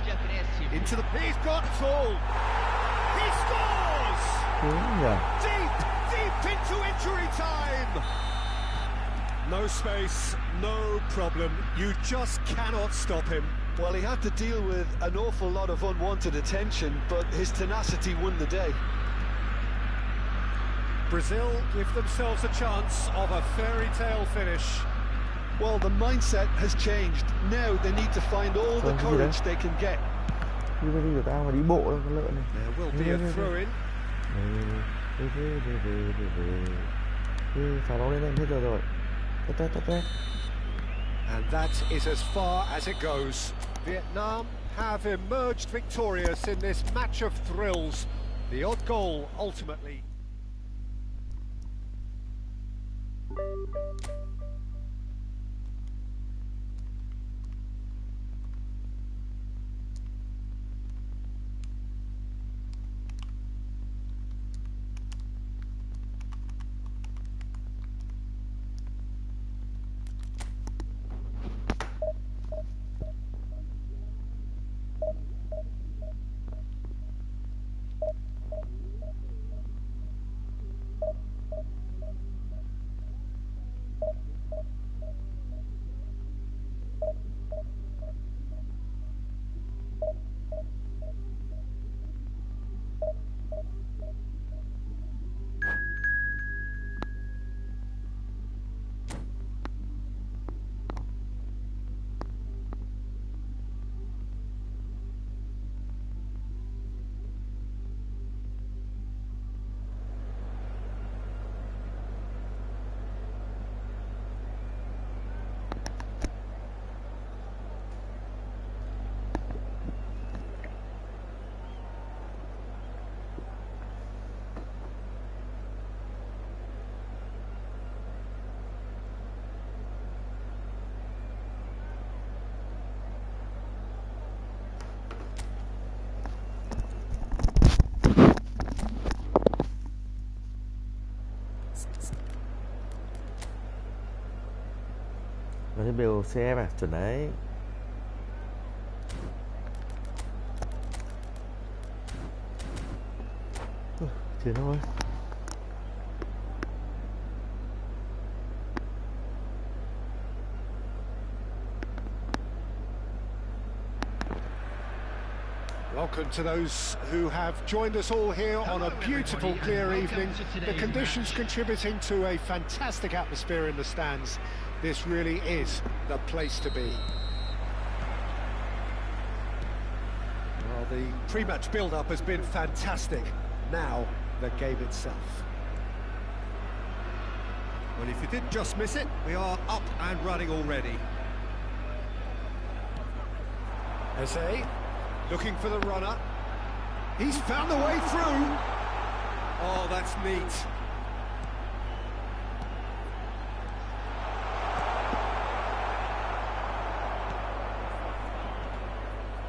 Into the... He's got it all. He scores! Thế nhỉ? Deep into injury time. No space, no problem. You just cannot stop him. Well, he had to deal with an awful lot of unwanted attention, but his tenacity won the day. Brazil give themselves a chance of a fairy tale finish. Well, the mindset has changed. Now they need to find all the courage they can get. Đi đi của tao mà đi bộ đâu con lợn này. There will be a throw-in. Phá bóng lên em hết giờ rồi. Tét. And that is as far as it goes. Vietnam have emerged victorious in this match of thrills. The odd goal ultimately. Nó sẽ biểu xe mà, chuẩn đấy. Chiến thôi. Welcome to those who have joined us all here on a beautiful, clear evening. The conditions contributing to a fantastic atmosphere in the stands. This really is the place to be. Well, the pre-match build-up has been fantastic. Now, the game itself. Well, if you didn't just miss it, we are up and running already. Eze, looking for the runner. He's found the way through. Oh, that's neat.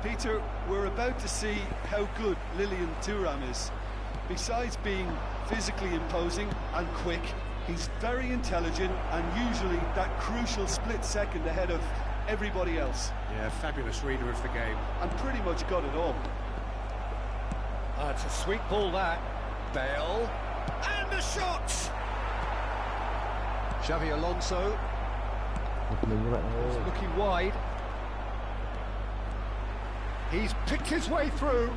Peter, we're about to see how good Lilian Thuram is. Besides being physically imposing and quick, he's very intelligent and usually that crucial split second ahead of everybody else. Yeah, fabulous reader of the game. And pretty much got it all. It's a sweet ball, that. Bale. And a shot! Xavi Alonso. Mình như vậy thôi. Looking wide. He's picked his way through.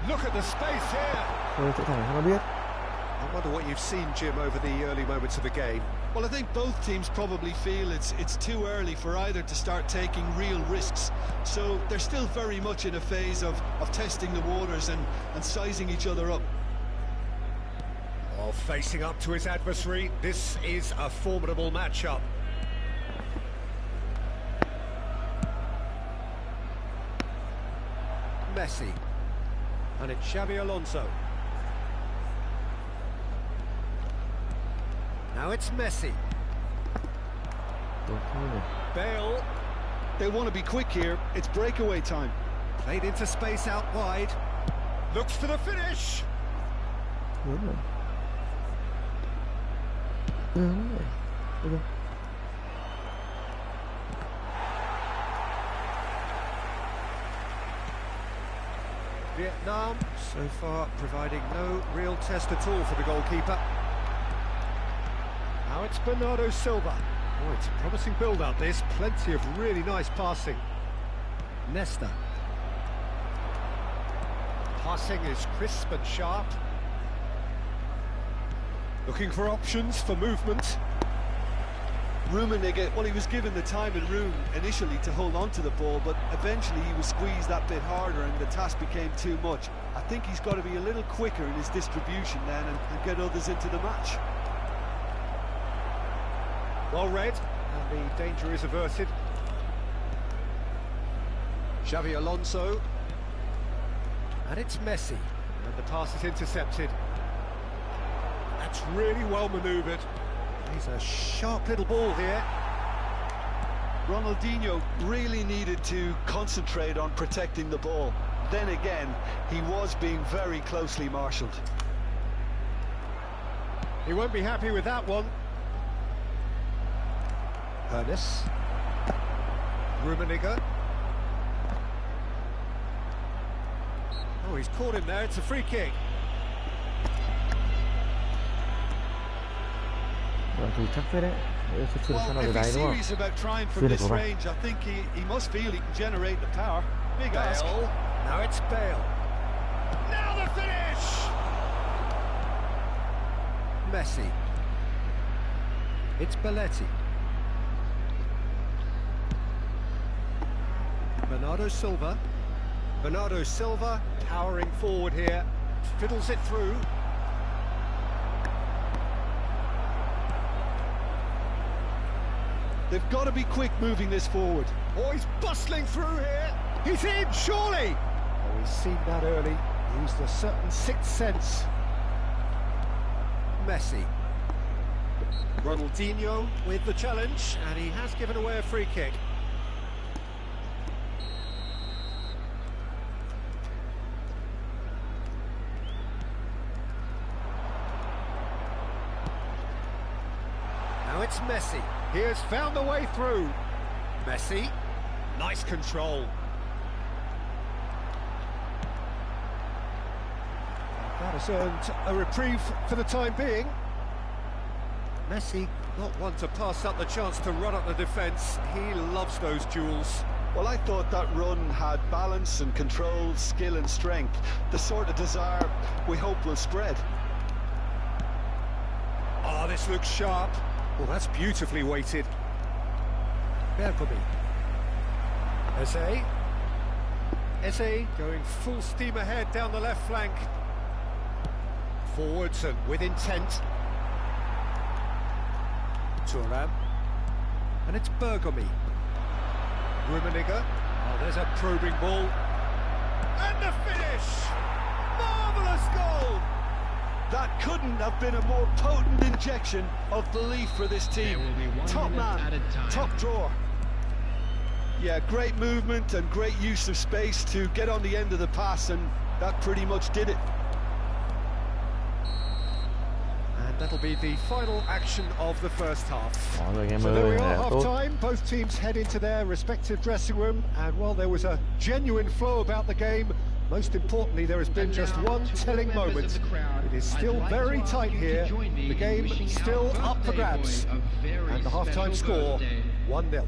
Look at the space here. Thôi chỗ thẳng không biết. I wonder what you've seen, Jim, over the early moments of the game. Well, I think both teams probably feel it's too early for either to start taking real risks. So they're still very much in a phase of testing the waters and sizing each other up. While facing up to his adversary, this is a formidable matchup. Messi. And it's Xavi Alonso. Now it's Messi. Bale. They want to be quick here. It's breakaway time. Played into space out wide. Looks for the finish. Đúng rồi. Đúng rồi. Okay. Vietnam, so far, providing no real test at all for the goalkeeper. Now it's Bernardo Silva. Oh, it's a promising build-up, this. Plenty of really nice passing. Nesta. Passing is crisp and sharp. Looking for options for movement. Rummenigge, well, he was given the time and room initially to hold on to the ball, but eventually he was squeezed that bit harder and the task became too much. I think he's got to be a little quicker in his distribution then and get others into the match. Well read, and the danger is averted. Xavi Alonso. And it's Messi. And the pass is intercepted. That's really well manoeuvred. He's a sharp little ball here. Ronaldinho really needed to concentrate on protecting the ball. Then again, he was being very closely marshalled. He won't be happy with that one. Ernest. Rummenigge. Oh, he's caught him there. It's a free kick. Thì chắc phết đấy. Well, if he's serious about trying from this range, I think he must feel he can generate the power. Big ask. Now it's Bale. Now the finish! Messi. It's Belletti. Bernardo Silva. Bernardo Silva powering forward here. Fiddles it through. They've got to be quick moving this forward. Oh, he's bustling through here. He's in, surely. Oh, he's seen that early. Used a certain sixth sense. Messi. Ronaldinho with the challenge, and he has given away a free kick. Now it's Messi. He has found a way through. Messi. Nice control. That has earned a reprieve for the time being. Messi, not one to pass up the chance to run up the defence. He loves those duels. Well, I thought that run had balance and control, skill and strength. The sort of desire we hope will spread. Oh, this looks sharp. Well, that's beautifully weighted. Bergkamp. Eze going full steam ahead down the left flank. Forwards and with intent. Thuram. And it's Bergkamp. Rummenigge. Oh, there's a probing ball. And the finish! Marvellous goal! That couldn't have been a more potent injection of belief for this team. Top man, top drawer. Yeah, great movement and great use of space to get on the end of the pass, and that pretty much did it. And that'll be the final action of the first half. Đó rồi anh em So there ơi, we này are, là half tốt. time. Both teams head into their respective dressing room, and while there was a genuine flow about the game, most importantly there has been just one telling moment. It is still very tight here, the game still up for grabs, and the half-time score 1-0.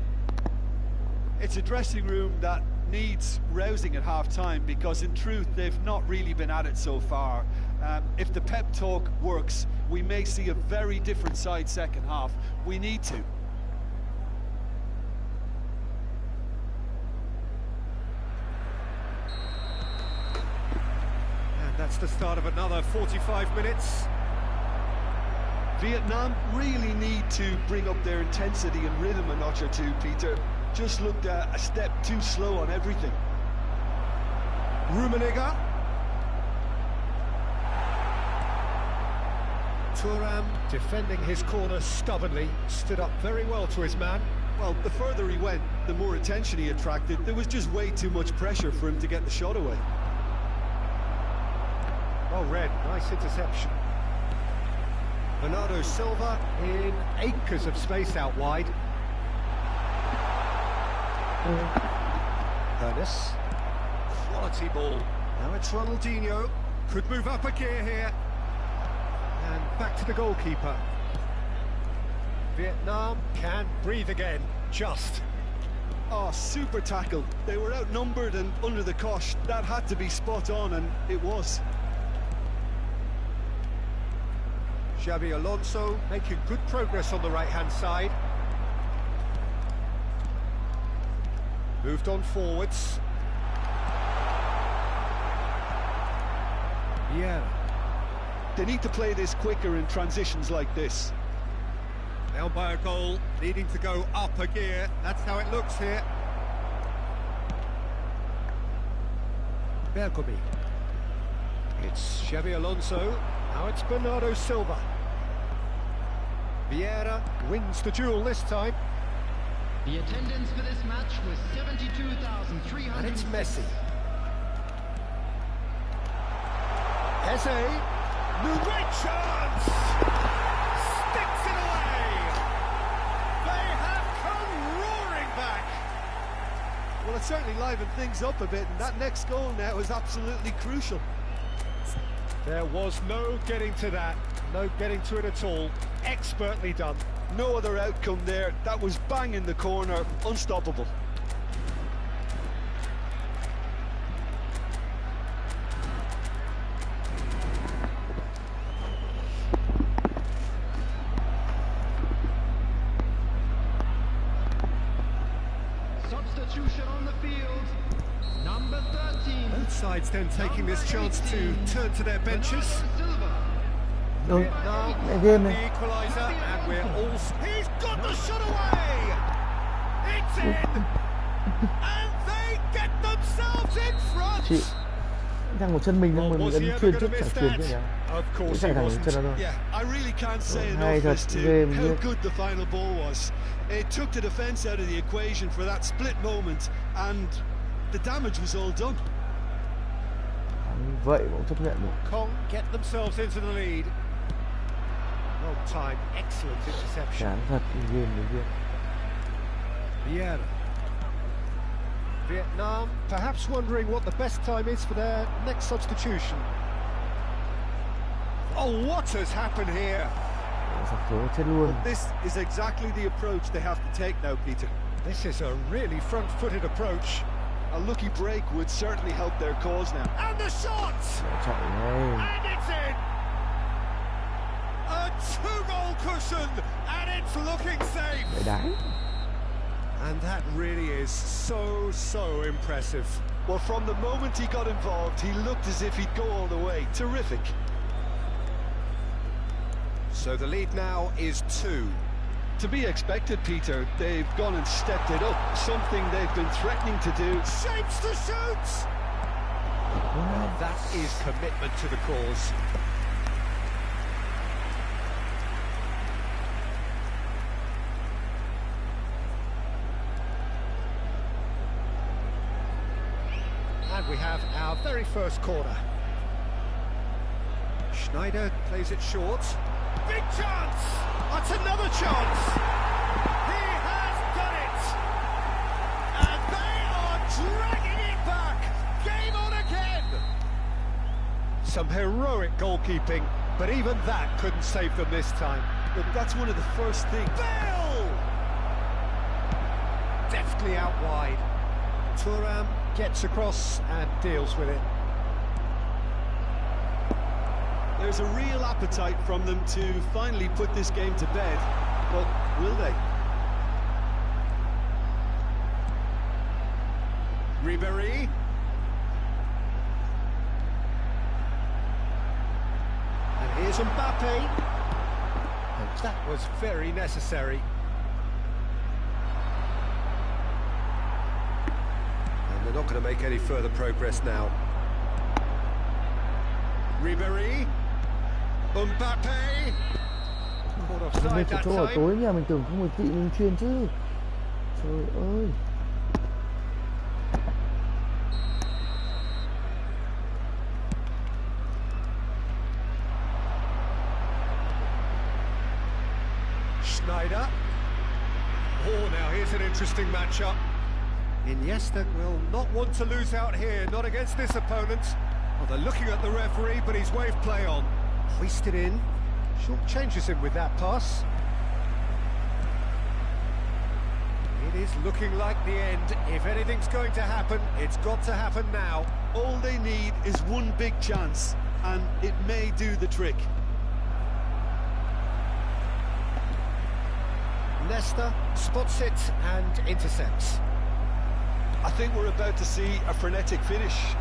It's a dressing room that needs rousing at half-time, because in truth they've not really been at it so far. If the pep talk works, we may see a very different side second half. We need to. And that's the start of another 45 minutes. Vietnam really need to bring up their intensity and rhythm a notch or two, Peter. Just looked a step too slow on everything. Rummenigge. Thuram defending his corner stubbornly, stood up very well to his man. Well, the further he went, the more attention he attracted. There was just way too much pressure for him to get the shot away. Well read, nice interception. Bernardo Silva in acres of space out wide. Ernest. Quality ball. Now it's Ronaldinho. Could move up a gear here. And back to the goalkeeper. Vietnam can breathe again. Just. Oh, super tackle. They were outnumbered and under the cosh. That had to be spot on, and it was. Xabi Alonso making good progress on the right-hand side. Moved on forwards. Yeah. They need to play this quicker in transitions like this. Down by a goal, needing to go up a gear. That's how it looks here. Bergomi. It's Xabi Alonso. Now it's Bernardo Silva. Vieira wins the duel this time. The attendance for this match was 72,300. And it's Messi. Eze. New great chance! Sticks it away! They have come roaring back! Well, it certainly livened things up a bit, and that next goal now is absolutely crucial. There was no getting to that, no getting to it at all. Expertly done. No other outcome there. That was bang in the corner, unstoppable. Substitution on the field. Number 13. Both sides then taking this chance to turn to their benches. Đâu? Now, Mẹ game the này. equaliser, and we're all... He's got the shot away! It's in! And they get themselves in front! Chị thằng một chân mình Well, nhưng mà was mình he ấn ever chuyền going trước to miss chẳng chuyền that? chứ nhá. Of Cứ course chạy he thẳng wasn't. chân ra thôi. Yeah, I really can't say Hay enough thật, as to ghê how biết. good the final ball was. It took the defence out of the equation for that split moment, and the damage was all done. Vậy mà cũng chấp nhận được. Kong get themselves into the lead. Well timed, excellent interception. Chán thật cái game đấy kia. Vieira. Vietnam perhaps wondering what the best time is for their next substitution. Oh, what has happened here? Sắp số chết luôn. This is exactly the approach they have to take now, Peter. This is a really front-footed approach. A lucky break would certainly help their cause now. And the shot! Chạy ngay. And it's in! A two-goal cushion, and it's looking safe! Để đá. And that really is so impressive. Well, from the moment he got involved, he looked as if he'd go all the way. Terrific. So the lead now is 2. To be expected, Peter. They've gone and stepped it up, something they've been threatening to do. Shapes to shoot! Well, that is commitment to the cause. first corner. Schneider plays it short. Big chance! That's another chance! He has done it! And they are dragging it back! Game on again! Some heroic goalkeeping, but even that couldn't save them this time. Look, that's one of the first things. Bale! Deftly out wide. Thuram gets across and deals with it. There's a real appetite from them to finally put this game to bed, but will they? Ribéry. And here's Mbappe. And that was very necessary. And they're not going to make any further progress now. Ribéry. Mbappe. Caught Mình offside chỉ that cho ở time. tối nhà mình tưởng có một vị mình chuyên chứ. Trời ơi. Schneider. Oh, now here's an interesting matchup. Iniesta will not want to lose out here, not against this opponent. Well, they're looking at the referee, but he's waved play on. Hoisted in. Short changes him with that pass. It is looking like the end. If anything's going to happen, it's got to happen now. All they need is one big chance, and it may do the trick. Nesta spots it and intercepts. I think we're about to see a frenetic finish.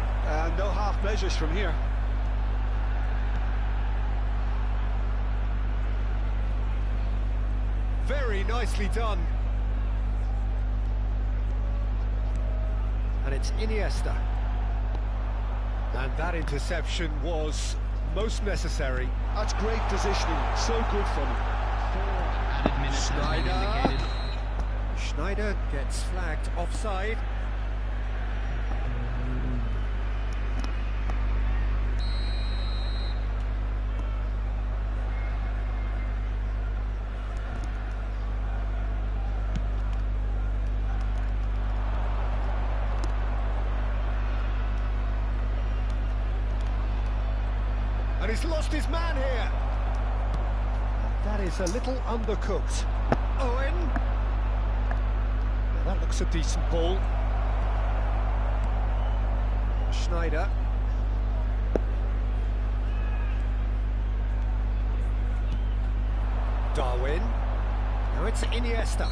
No half measures from here. Very nicely done. And it's Iniesta. And that interception was most necessary. That's great positioning, so good from him. 4 added minutes have been indicated. Schneider gets flagged offside. And he's lost his man here. That is a little undercooked. Owen. Now that looks a decent ball. Schneider. Darwin. Now it's Iniesta.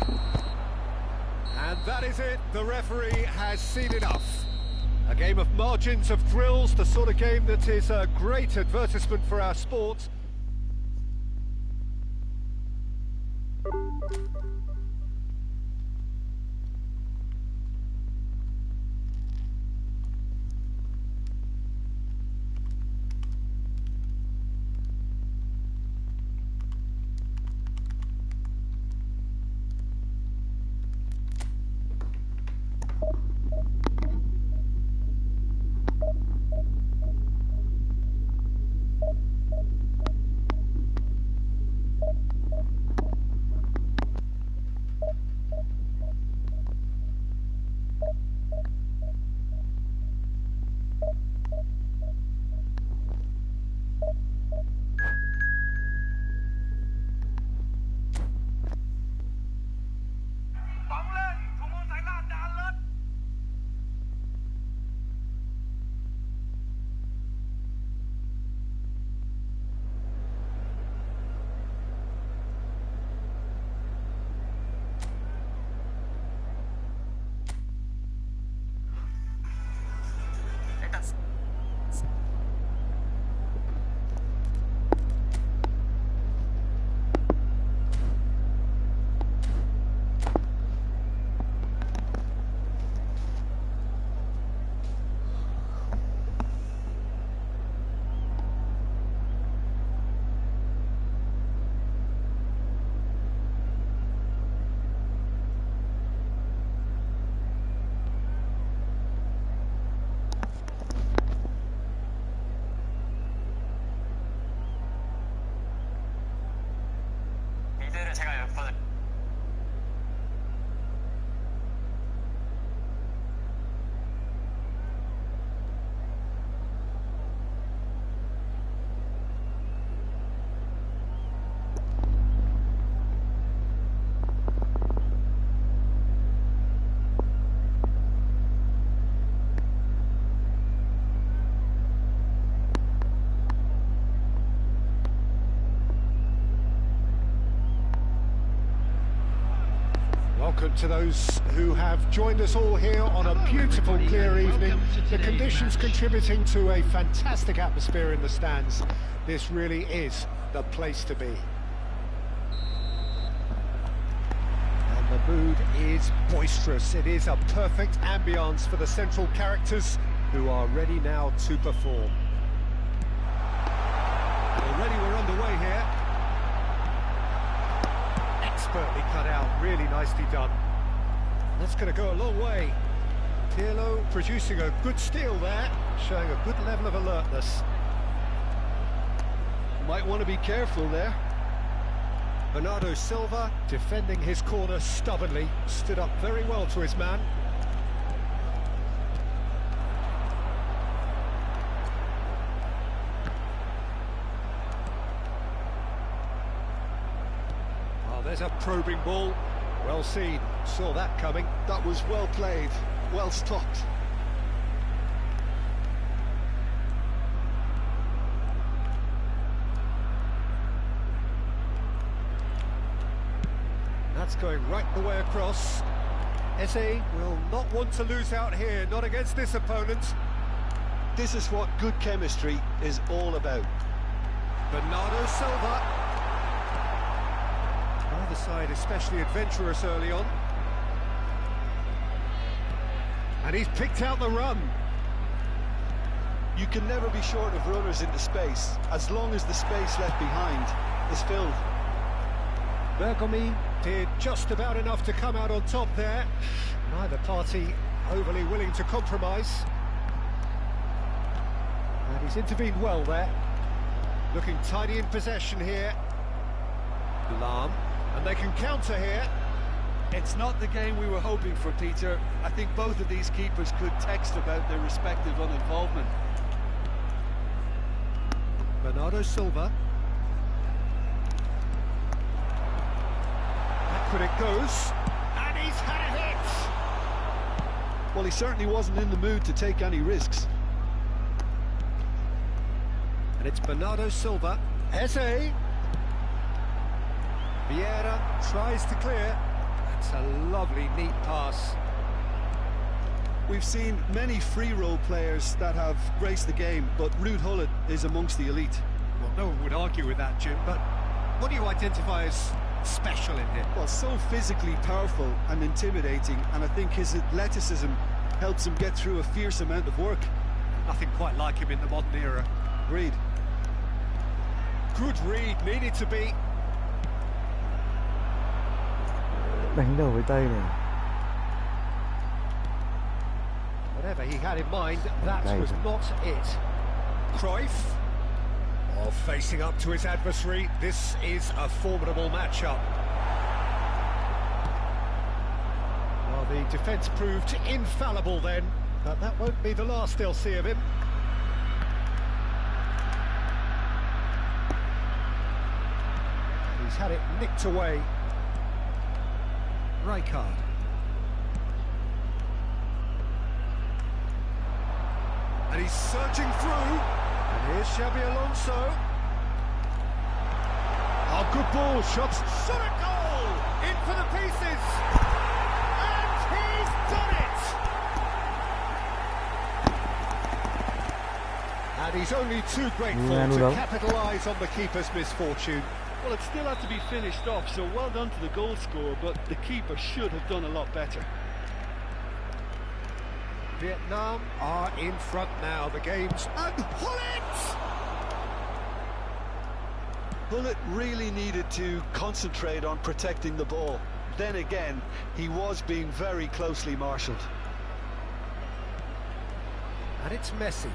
And that is it. The referee has seen enough. A game of margins, of thrills, the sort of game that is a great advertisement for our sport. 카드를 제가 몇 번을 Welcome to those who have joined us all here on a beautiful, clear evening. The conditions contributing to a fantastic atmosphere in the stands. This really is the place to be. And the mood is boisterous. It is a perfect ambience for the central characters who are ready now to perform. Already we're underway here. Expertly cut out, really nicely done. That's going to go a long way. Pirlo producing a good steal there, showing a good level of alertness. Might want to be careful there. Bernardo Silva defending his corner stubbornly, stood up very well to his man. There's a probing ball. Well seen. Saw that coming. That was well played, well stopped. That's going right the way across. Eze will not want to lose out here, not against this opponent. This is what good chemistry is all about. Bernardo Silva. Either side especially adventurous early on. And he's picked out the run. You can never be short of runners into space, as long as the space left behind is filled. Bergomi did just about enough to come out on top there. Neither party overly willing to compromise. And he's intervened well there. Looking tidy in possession here. Lahm. And they can counter here. It's not the game we were hoping for, Peter. I think both of these keepers could text about their respective uninvolvement. Bernardo Silva. Backward it goes. And he's had a hit. Well, he certainly wasn't in the mood to take any risks. And it's Bernardo Silva. Eze. Vieira tries to clear. That's a lovely, neat pass. We've seen many free role players that have graced the game, but Ruud Gullit is amongst the elite. Well, no one would argue with that, Jim, but what do you identify as special in him? Well, so physically powerful and intimidating, and I think his athleticism helps him get through a fierce amount of work. Nothing quite like him in the modern era. Reed. Good read, needed to be. Đánh đầu với tay này. Whatever he had in mind, that was not it. Cruyff, facing up to his adversary. This is a formidable matchup. Well, the defence proved infallible then, but that won't be the last they'll see of him. He's had it nicked away. Rijkaard. And he's surging through. And here's Xabi Alonso. Oh, good ball, shots. Shot a goal! In for the pieces! And he's done it! And he's only too grateful to capitalise on the keeper's misfortune. Well, it still had to be finished off, so well done to the goal scorer, but the keeper should have done a lot better. Vietnam are in front now, the game's... And Gullit! Gullit really needed to concentrate on protecting the ball. Then again, he was being very closely marshalled. And it's Messi.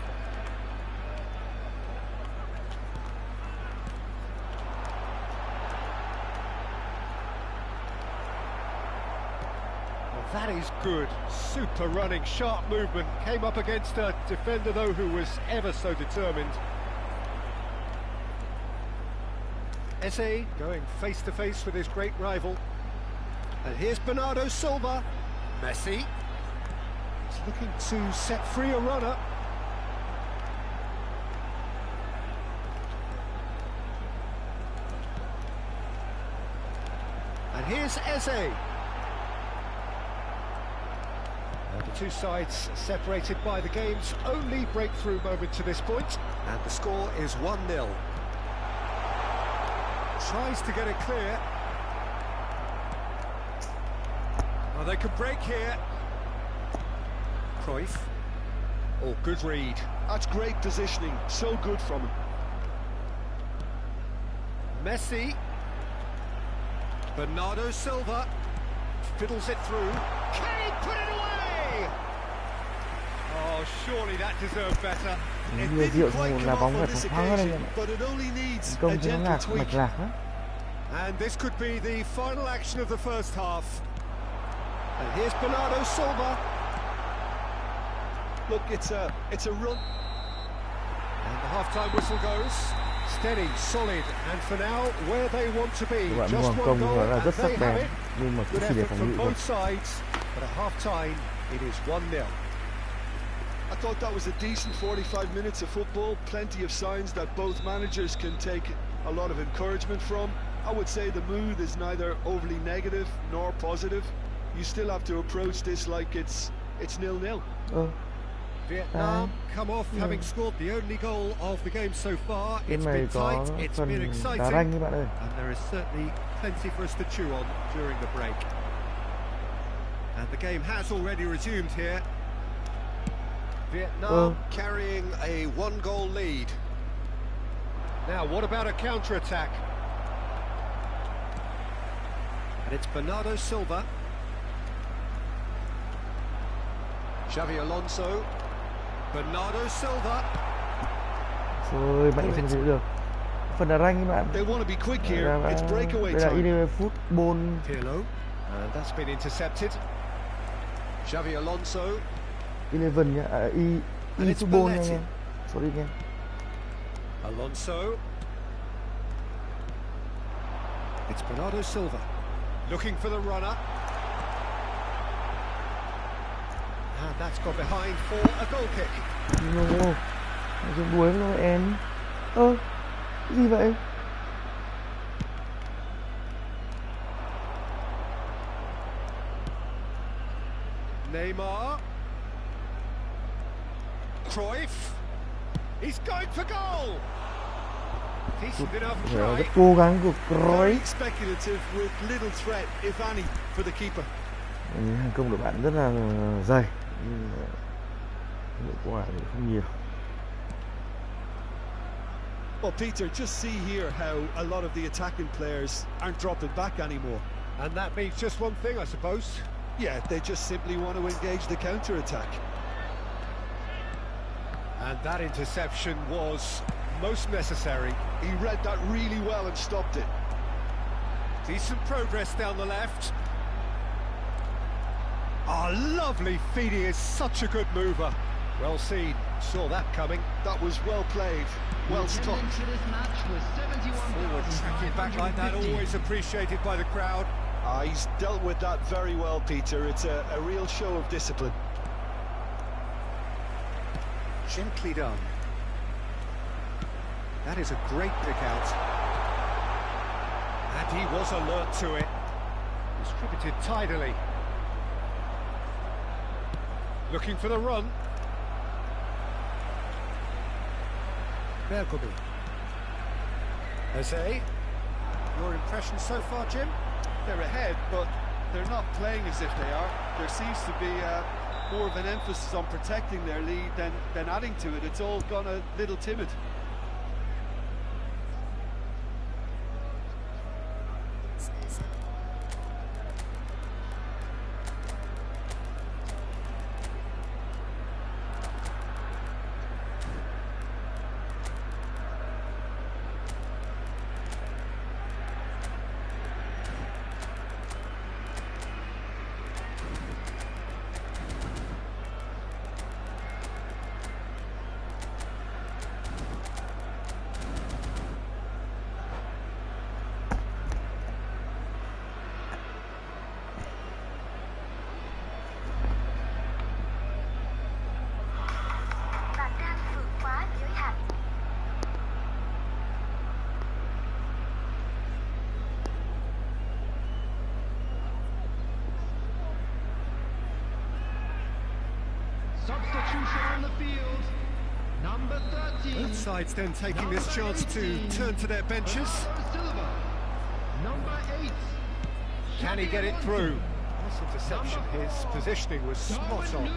That is good. Super running, sharp movement. Came up against a defender, though, who was ever so determined. Eze going face-to-face with his great rival. And here's Bernardo Silva. Messi. He's looking to set free a runner. And here's Eze. The two sides separated by the game's only breakthrough moment to this point. And the score is 1-0. Tries to get it clear. Oh, they could break here. Cruyff. Oh, good read. That's great positioning, so good from him. Messi. Bernardo Silva. Fiddles it through. Can he put it away? Oh, surely that deserved better. Nhiều rượu xong là bóng phải phóng thoáng lên. Công cho nó lạc mạch lạc đó. And this could be the final action of the first half. And here's Bernardo Silva. Look, it's a run. And the half-time whistle goes. Steady, solid, and for now, where they want to be. Các bạn Just mua one công goal, là and rất sắc they have bén, it. nhưng mà cũng Good chỉ để effort phòng from ngự thôi. both sides, but at half-time, it is 1-0. I thought that was a decent 45 minutes of football. Plenty of signs that both managers can take a lot of encouragement from. I would say the mood is neither overly negative nor positive. You still have to approach this like it's 0-0. Vietnam come off having scored the only goal of the game so far. It's been tight, it's been exciting, and there is certainly plenty for us to chew on during the break. And the game has already resumed here. Vietnam carrying a one-goal lead. Now, what about a counter-attack? And it's Bernardo Silva. Xavi Alonso. Bernardo Silva. Rồi, bạn không giữ được. Phần là rank các bạn. They want to be quick here. It's breakaway time. Đây là eFootball. Pirlo. And that's been intercepted. Xavi Alonso. 11 nhá, eFootball nha anh em. Sorry anh em. Alonso. It's Bernardo Silva. Looking for the runner. And that's got behind for a goal kick. No. Cái đuối nó em. Cái gì vậy? Neymar. Cruyff. He's going for goal. Decent enough try. Rất cố gắng của Cruyff. Speculative with little threat, if any, for the keeper. Hàng công của bạn rất là dày, nhưng hiệu quả thì không nhiều. Well, Peter, just see here how a lot of the attacking players aren't dropping back anymore. And that means just one thing, I suppose. Yeah, they just simply want to engage the counter-attack. And that interception was most necessary. He read that really well and stopped it. Decent progress down the left. Oh, lovely feed. He is such a good mover. Well seen. Saw that coming. That was well played. Well stopped. Forward tracking back like that, always appreciated by the crowd. He's dealt with that very well, Peter. It's a real show of discipline. Gently done. That is a great pick out. And he was alert to it. Distributed tidily. Looking for the run. Bergomi. Eze. Your impression so far, Jim? They're ahead, but they're not playing as if they are. There seems to be more of an emphasis on protecting their lead than adding to it. It's all gone a little timid. Substitution on the field. Number 13. Both sides then taking this chance to turn to their benches. Silva. Number 8. Can he get it through? Nice interception. His positioning was spot on.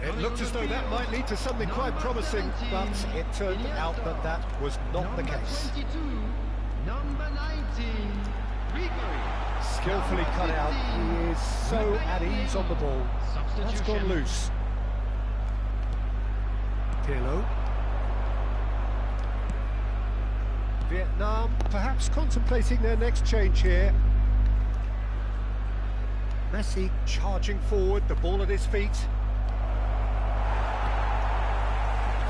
It looked as though that might lead to something quite promising, but it turned out that that was not the case. 22. Number 19. Rigori. Skillfully cut out. He is so at ease on the ball. That's gone loose. Pirlo. Vietnam perhaps contemplating their next change here. Messi charging forward, the ball at his feet.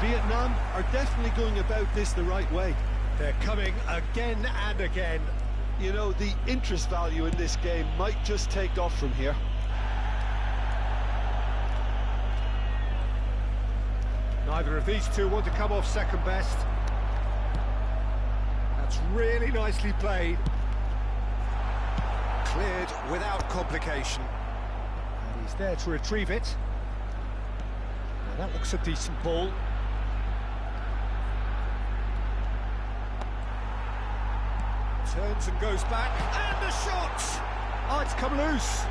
Vietnam are definitely going about this the right way. They're coming again and again. You know, the interest value in this game might just take off from here. Neither of these two want to come off second best. That's really nicely played. Cleared without complication. And he's there to retrieve it. Now that looks a decent ball. Turns and goes back, and the shot! Oh, it's come loose.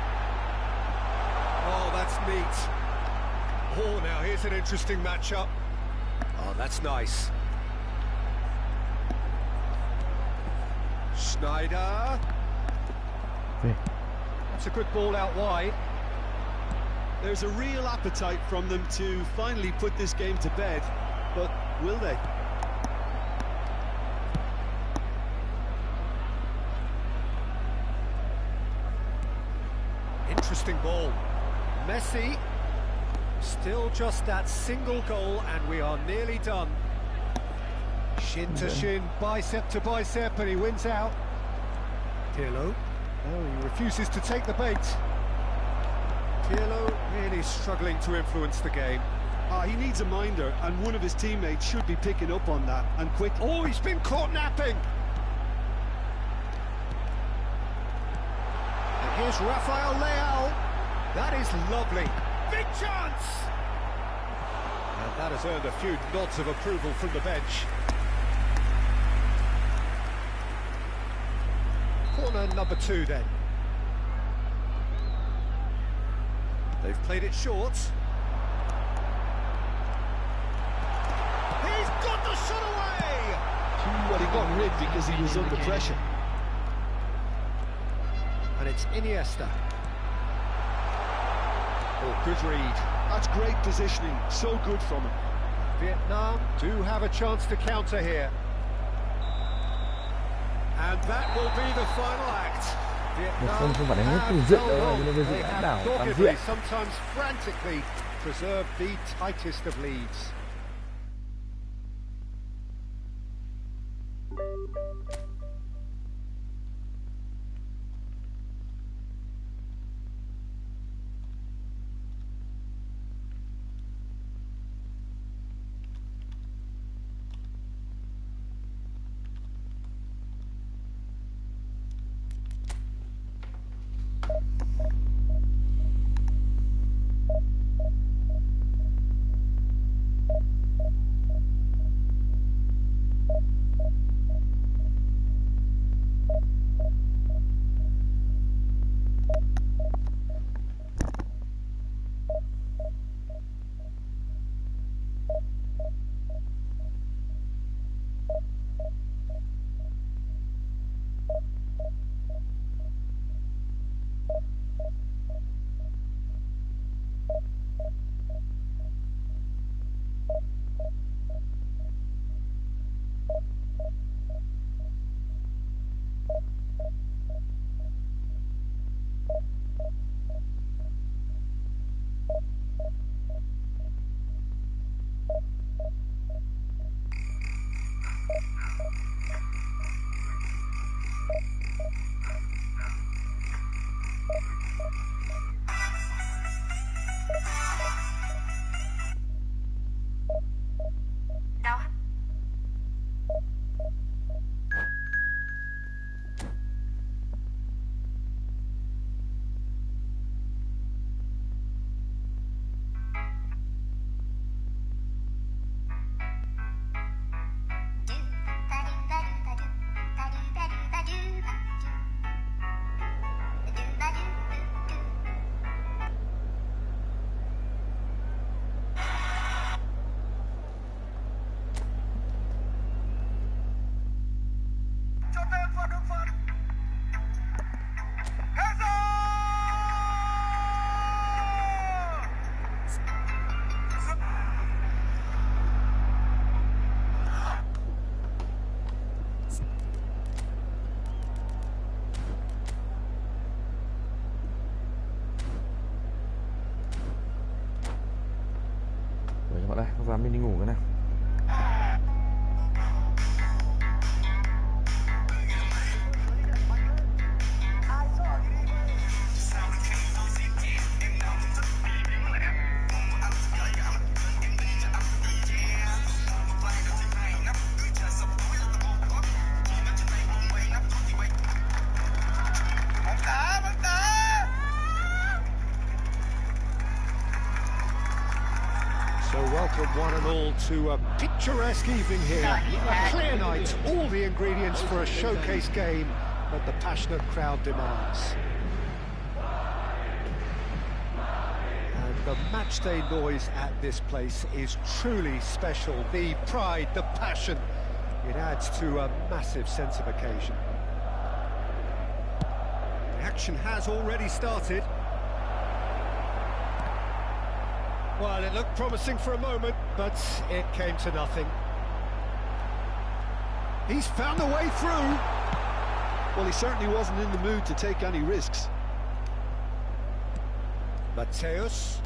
Oh, that's neat. Oh, now here's an interesting matchup. Oh, that's nice. Schneider. That's a good ball out wide. There's a real appetite from them to finally put this game to bed, but will they? Interesting ball. Messi. Still just that single goal, and we are nearly done. Shin to shin, bicep to bicep, and he wins out. Pirlo. Oh, he refuses to take the bait. Pirlo really struggling to influence the game. He needs a minder, and one of his teammates should be picking up on that, and quick. Oh, he's been caught napping. And here's Rafael Leao. That is lovely. Big chance! And that has earned a few nods of approval from the bench. Corner number 2 then. They've played it short. He's got the shot away! Well, he got rid because he was under pressure. And it's Iniesta. Oh, good read. That's great positioning, so good from him. Vietnam do have a chance to counter here. And that will be the final act. Không phải đánh hết từ dựng đâu, nhưng mà dựng đã đảo toàn diện. Sometimes frantically preserve the tightest of leads. lắm mình đi ngủ cái nào. So welcome one and all to a picturesque evening here. A clear night, all the ingredients for a showcase game that the passionate crowd demands. And the matchday noise at this place is truly special. The pride, the passion, it adds to a massive sense of occasion. The action has already started. Well, it looked promising for a moment, but it came to nothing. He's found a way through. Well, he certainly wasn't in the mood to take any risks. Mateus.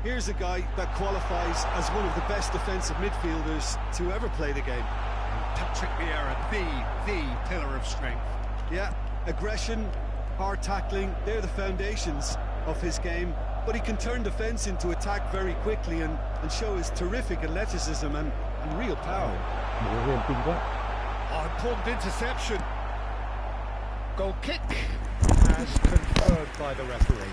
Here's a guy that qualifies as one of the best defensive midfielders to ever play the game. Patrick Vieira, the pillar of strength. Yeah, aggression, hard tackling, they're the foundations of his game. But he can turn defence into attack very quickly and show his terrific athleticism and real power. Oh, important interception. Goal kick as confirmed by the referee.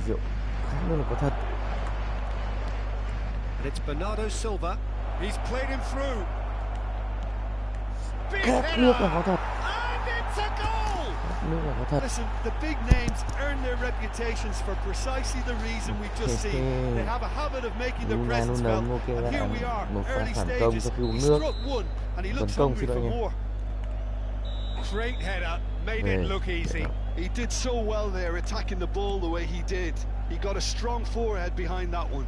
Rượu khá là có thật. And it's Bernardo Silva. He's played him through. Big Khát nước là có thật. And it's a goal! Khát nước là có thật. Listen, the big names earn their reputations for precisely the reason we've just seen. They have a habit of making their presence felt. And here we are, early stages. He struck one, and he looks hungry for more. Great header, made it look easy. He did so well there, attacking the ball the way he did. He got a strong forehead behind that one.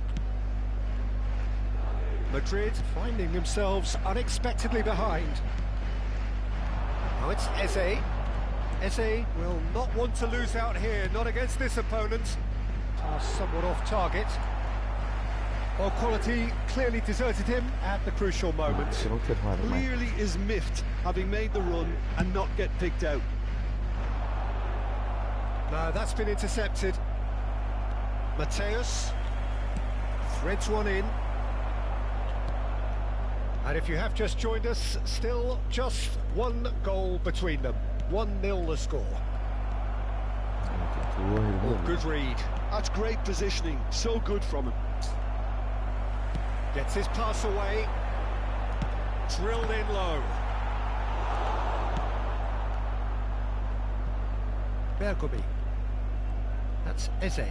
Madrid finding themselves unexpectedly behind. Now it's Eze. Eze will not want to lose out here, not against this opponent. Somewhat off target. Well, quality clearly deserted him at the crucial moment. Clearly is miffed, having made the run and not get picked out. No, that's been intercepted. Mateus threads one in. And if you have just joined us, still just one goal between them. 1-0 the score. Oh, good read. That's great positioning, so good from him. Gets his pass away. Drilled in low. Bergomi. That's Eze.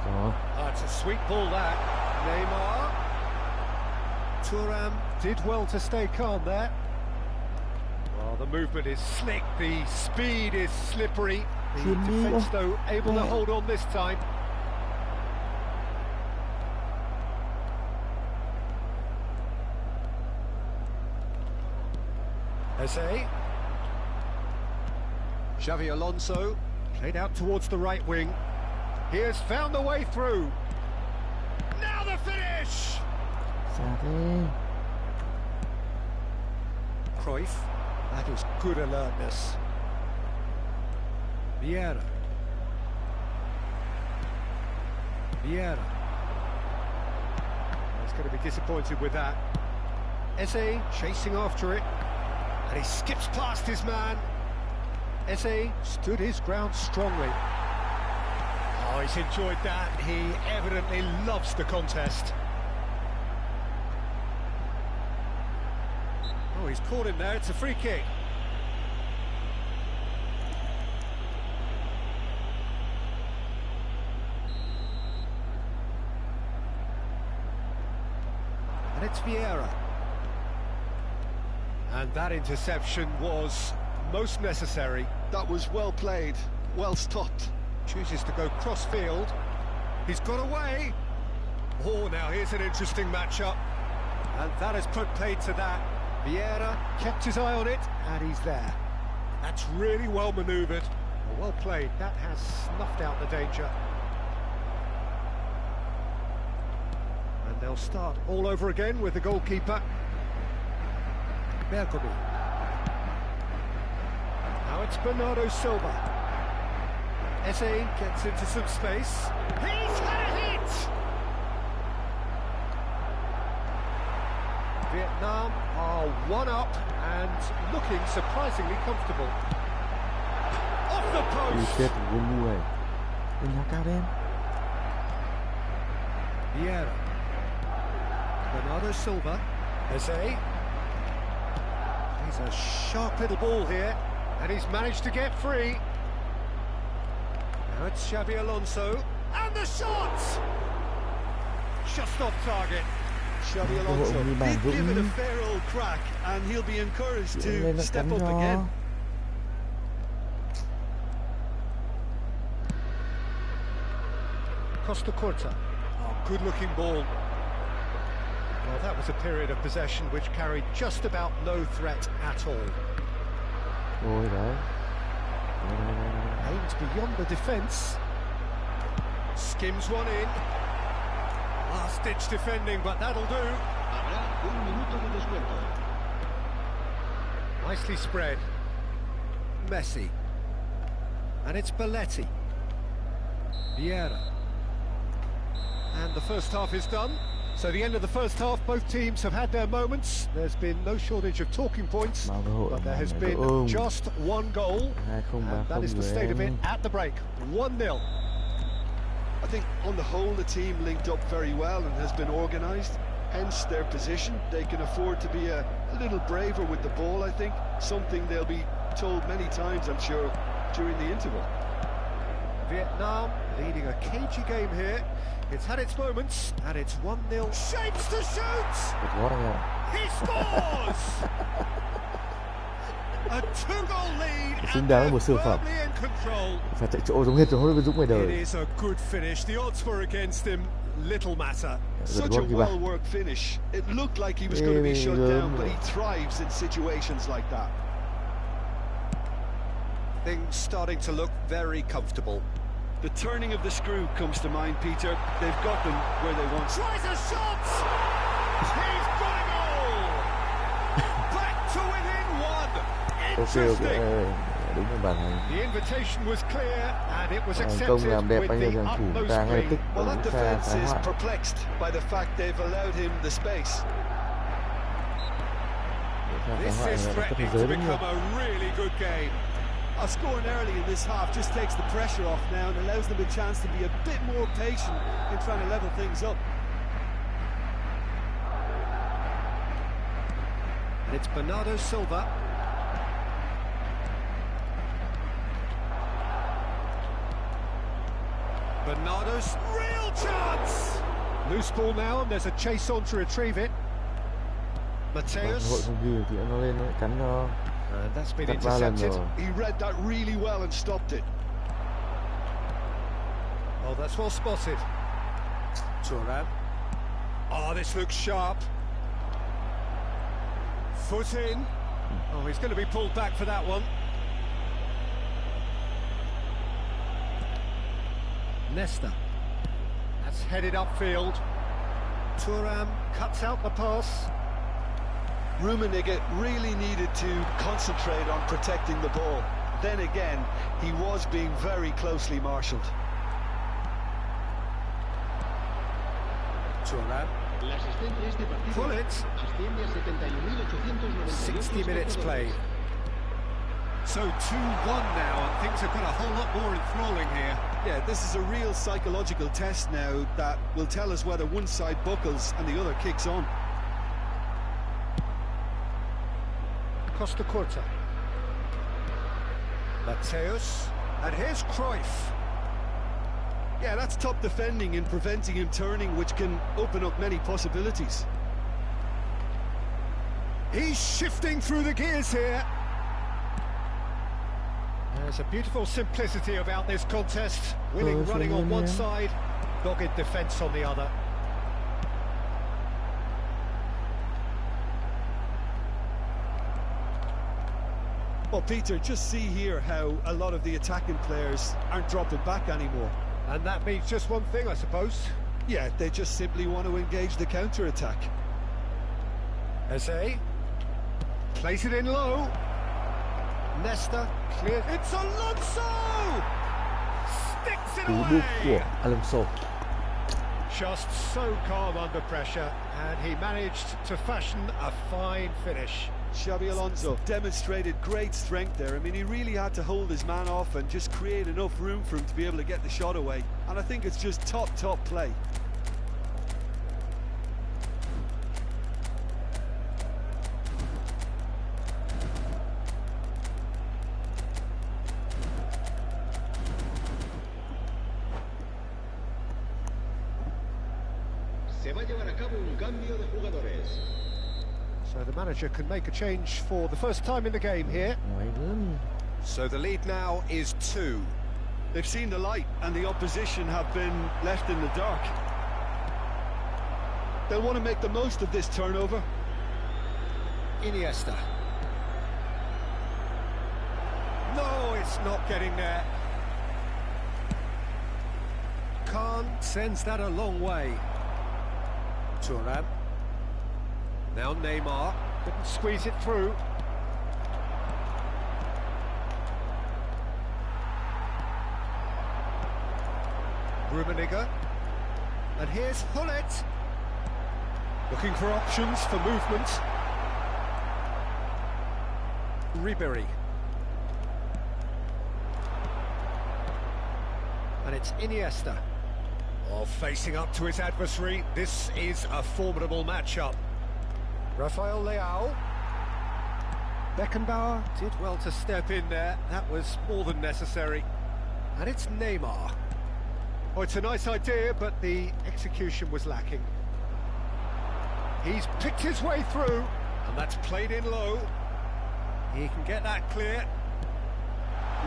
Oh, it's a sweet ball that. Neymar. Thuram did well to stay calm there. Well, the movement is slick, the speed is slippery. The defence, though, able to hold on this time. Eze. Xavi Alonso played out towards the right wing. He has found the way through. Now the finish! Cruyff, that is good alertness. Vieira. Vieira. He's going to be disappointed with that. Eze chasing after it. And he skips past his man. Eze stood his ground strongly. Oh, he's enjoyed that. He evidently loves the contest. Oh, he's caught him there. It's a free kick. And it's Vieira. And that interception was most necessary. That was well played, well stopped. Chooses to go cross-field. He's got away. Oh, now here's an interesting matchup. And that has put paid to that. Vieira kept his eye on it, and he's there. That's really well manoeuvred. Well played. That has snuffed out the danger. And they'll start all over again with the goalkeeper. Bergomi. Now it's Bernardo Silva. Eze gets into some space. He's had a hit! Vietnam are one up and looking surprisingly comfortable. Off the post! Vieira. Bernardo Silva. Eze. He's a sharp little ball here, and he's managed to get free. Now it's Xabi Alonso, and the shot! Just off target. Xabi Alonso did give it a fair old crack, and he'll be encouraged to step up again. Costa Curta. Oh, good-looking ball. Well, that was a period of possession which carried just about no threat at all. Aims beyond the defence. Skims one in. Last-ditch defending, but that'll do. Nicely spread. Messi. And it's Belletti. Vieira. And the first half is done. So the end of the first half, both teams have had their moments. There's been no shortage of talking points, but there has been just one goal, and that is the state of it at the break. 1-0. I think on the whole the team linked up very well and has been organised, hence their position. They can afford to be a little braver with the ball, I think, something they'll be told many times, I'm sure, during the interval. Vietnam leading a cagey game here. It's had its moments, and it's 1-0. Shapes to shoot! He scores! A 2-goal lead, and they're firmly in control. It is a good finish. The odds were against him. Little matter. Such a well-worked finish. It looked like he was going to be shut down, but he thrives in situations like that. Things starting to look very comfortable. The turning of the screw comes to mind, Peter. They've got them where they want. Tries a shot! He's got a goal! Back to within one! Interesting! The invitation was clear, and it was accepted with the utmost glee. Well, that defence is perplexed by the fact they've allowed him the space. This is threatening to become a really good game. Scoring early in this half just takes the pressure off now and allows them a chance to be a bit more patient in trying to level things up. And it's Bernardo Silva. Bernardo's real chance! Loose ball now, and there's a chase on to retrieve it. Mateus. And that's been intercepted. He read that really well and stopped it. Oh, that's well spotted. Thuram. Oh, this looks sharp. Foot in. Oh, he's going to be pulled back for that one. Nesta. That's headed upfield. Thuram cuts out the pass. Rummenigge really needed to concentrate on protecting the ball. Then again, he was being very closely marshalled. Thuram. Pull it. 60 minutes played. So 2-1 now, and things have got a whole lot more enthralling here. Yeah, this is a real psychological test now that will tell us whether one side buckles and the other kicks on. Costa Curta. Mateus. And here's Cruyff. Yeah, that's top defending and preventing him turning, which can open up many possibilities. He's shifting through the gears here. There's a beautiful simplicity about this contest. Willing running on one side, dogged defence on the other. Well, Peter, just see here how a lot of the attacking players aren't dropping back anymore. And that means just one thing, I suppose. Yeah, they just simply want to engage the counter-attack. Eze. Plays it in low. Nesta, clear. It's Alonso! Sticks it Cú đúp của away! Alonso. Just so calm under pressure, and he managed to fashion a fine finish. Xabi Alonso demonstrated great strength there. I mean, he really had to hold his man off and just create enough room for him to be able to get the shot away. And I think it's just top play. Se va a llevar a cabo un cambio de jugadores. So the manager can make a change for the first time in the game here. Nói gớm. So the lead now is 2. They've seen the light and the opposition have been left in the dark. They'll want to make the most of this turnover. Iniesta. No, it's not getting there. Khan sends that a long way. Thuram. Now Neymar. Couldn't squeeze it through. Rummenigge. And here's Hullet. Looking for options for movement. Ribery. And it's Iniesta. Oh, facing up to his adversary. This is a formidable matchup. Rafael Leao. Beckenbauer did well to step in there. That was more than necessary. And it's Neymar. Oh, it's a nice idea, but the execution was lacking. He's picked his way through, and that's played in low. He can get that clear.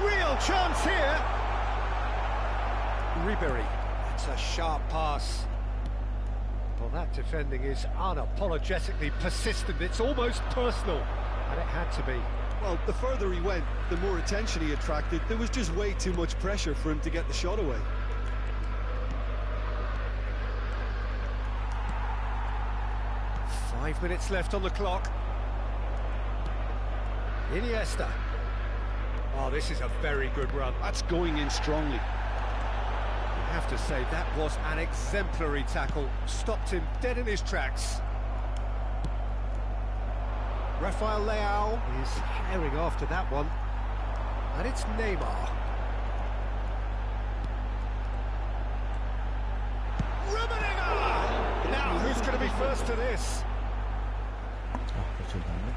Real chance here. Ribery. It's a sharp pass. Well, that defending is unapologetically persistent. It's almost personal, and it had to be. Well, the further he went, the more attention he attracted. There was just way too much pressure for him to get the shot away. Five minutes left on the clock. Iniesta. Oh, this is a very good run. That's going in strongly. I have to say, that was an exemplary tackle. Stopped him dead in his tracks. Rafael Leao is herring after that one. And it's Neymar. Rummenigge! Now, who's going to be first to this? Phải chuyển thẳng đấy.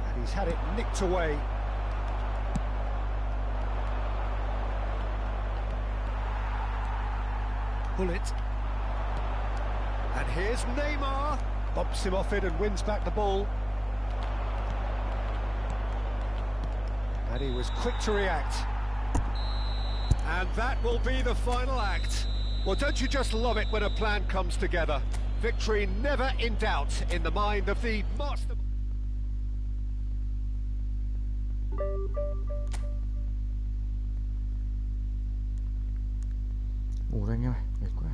And he's had it nicked away. Bullet. And here's Neymar. Bumps him off it and wins back the ball. And he was quick to react. And that will be the final act. Well, don't you just love it when a plan comes together? Victory never in doubt in the mind of the master. Ngủ đây anh em ơi, mệt quá.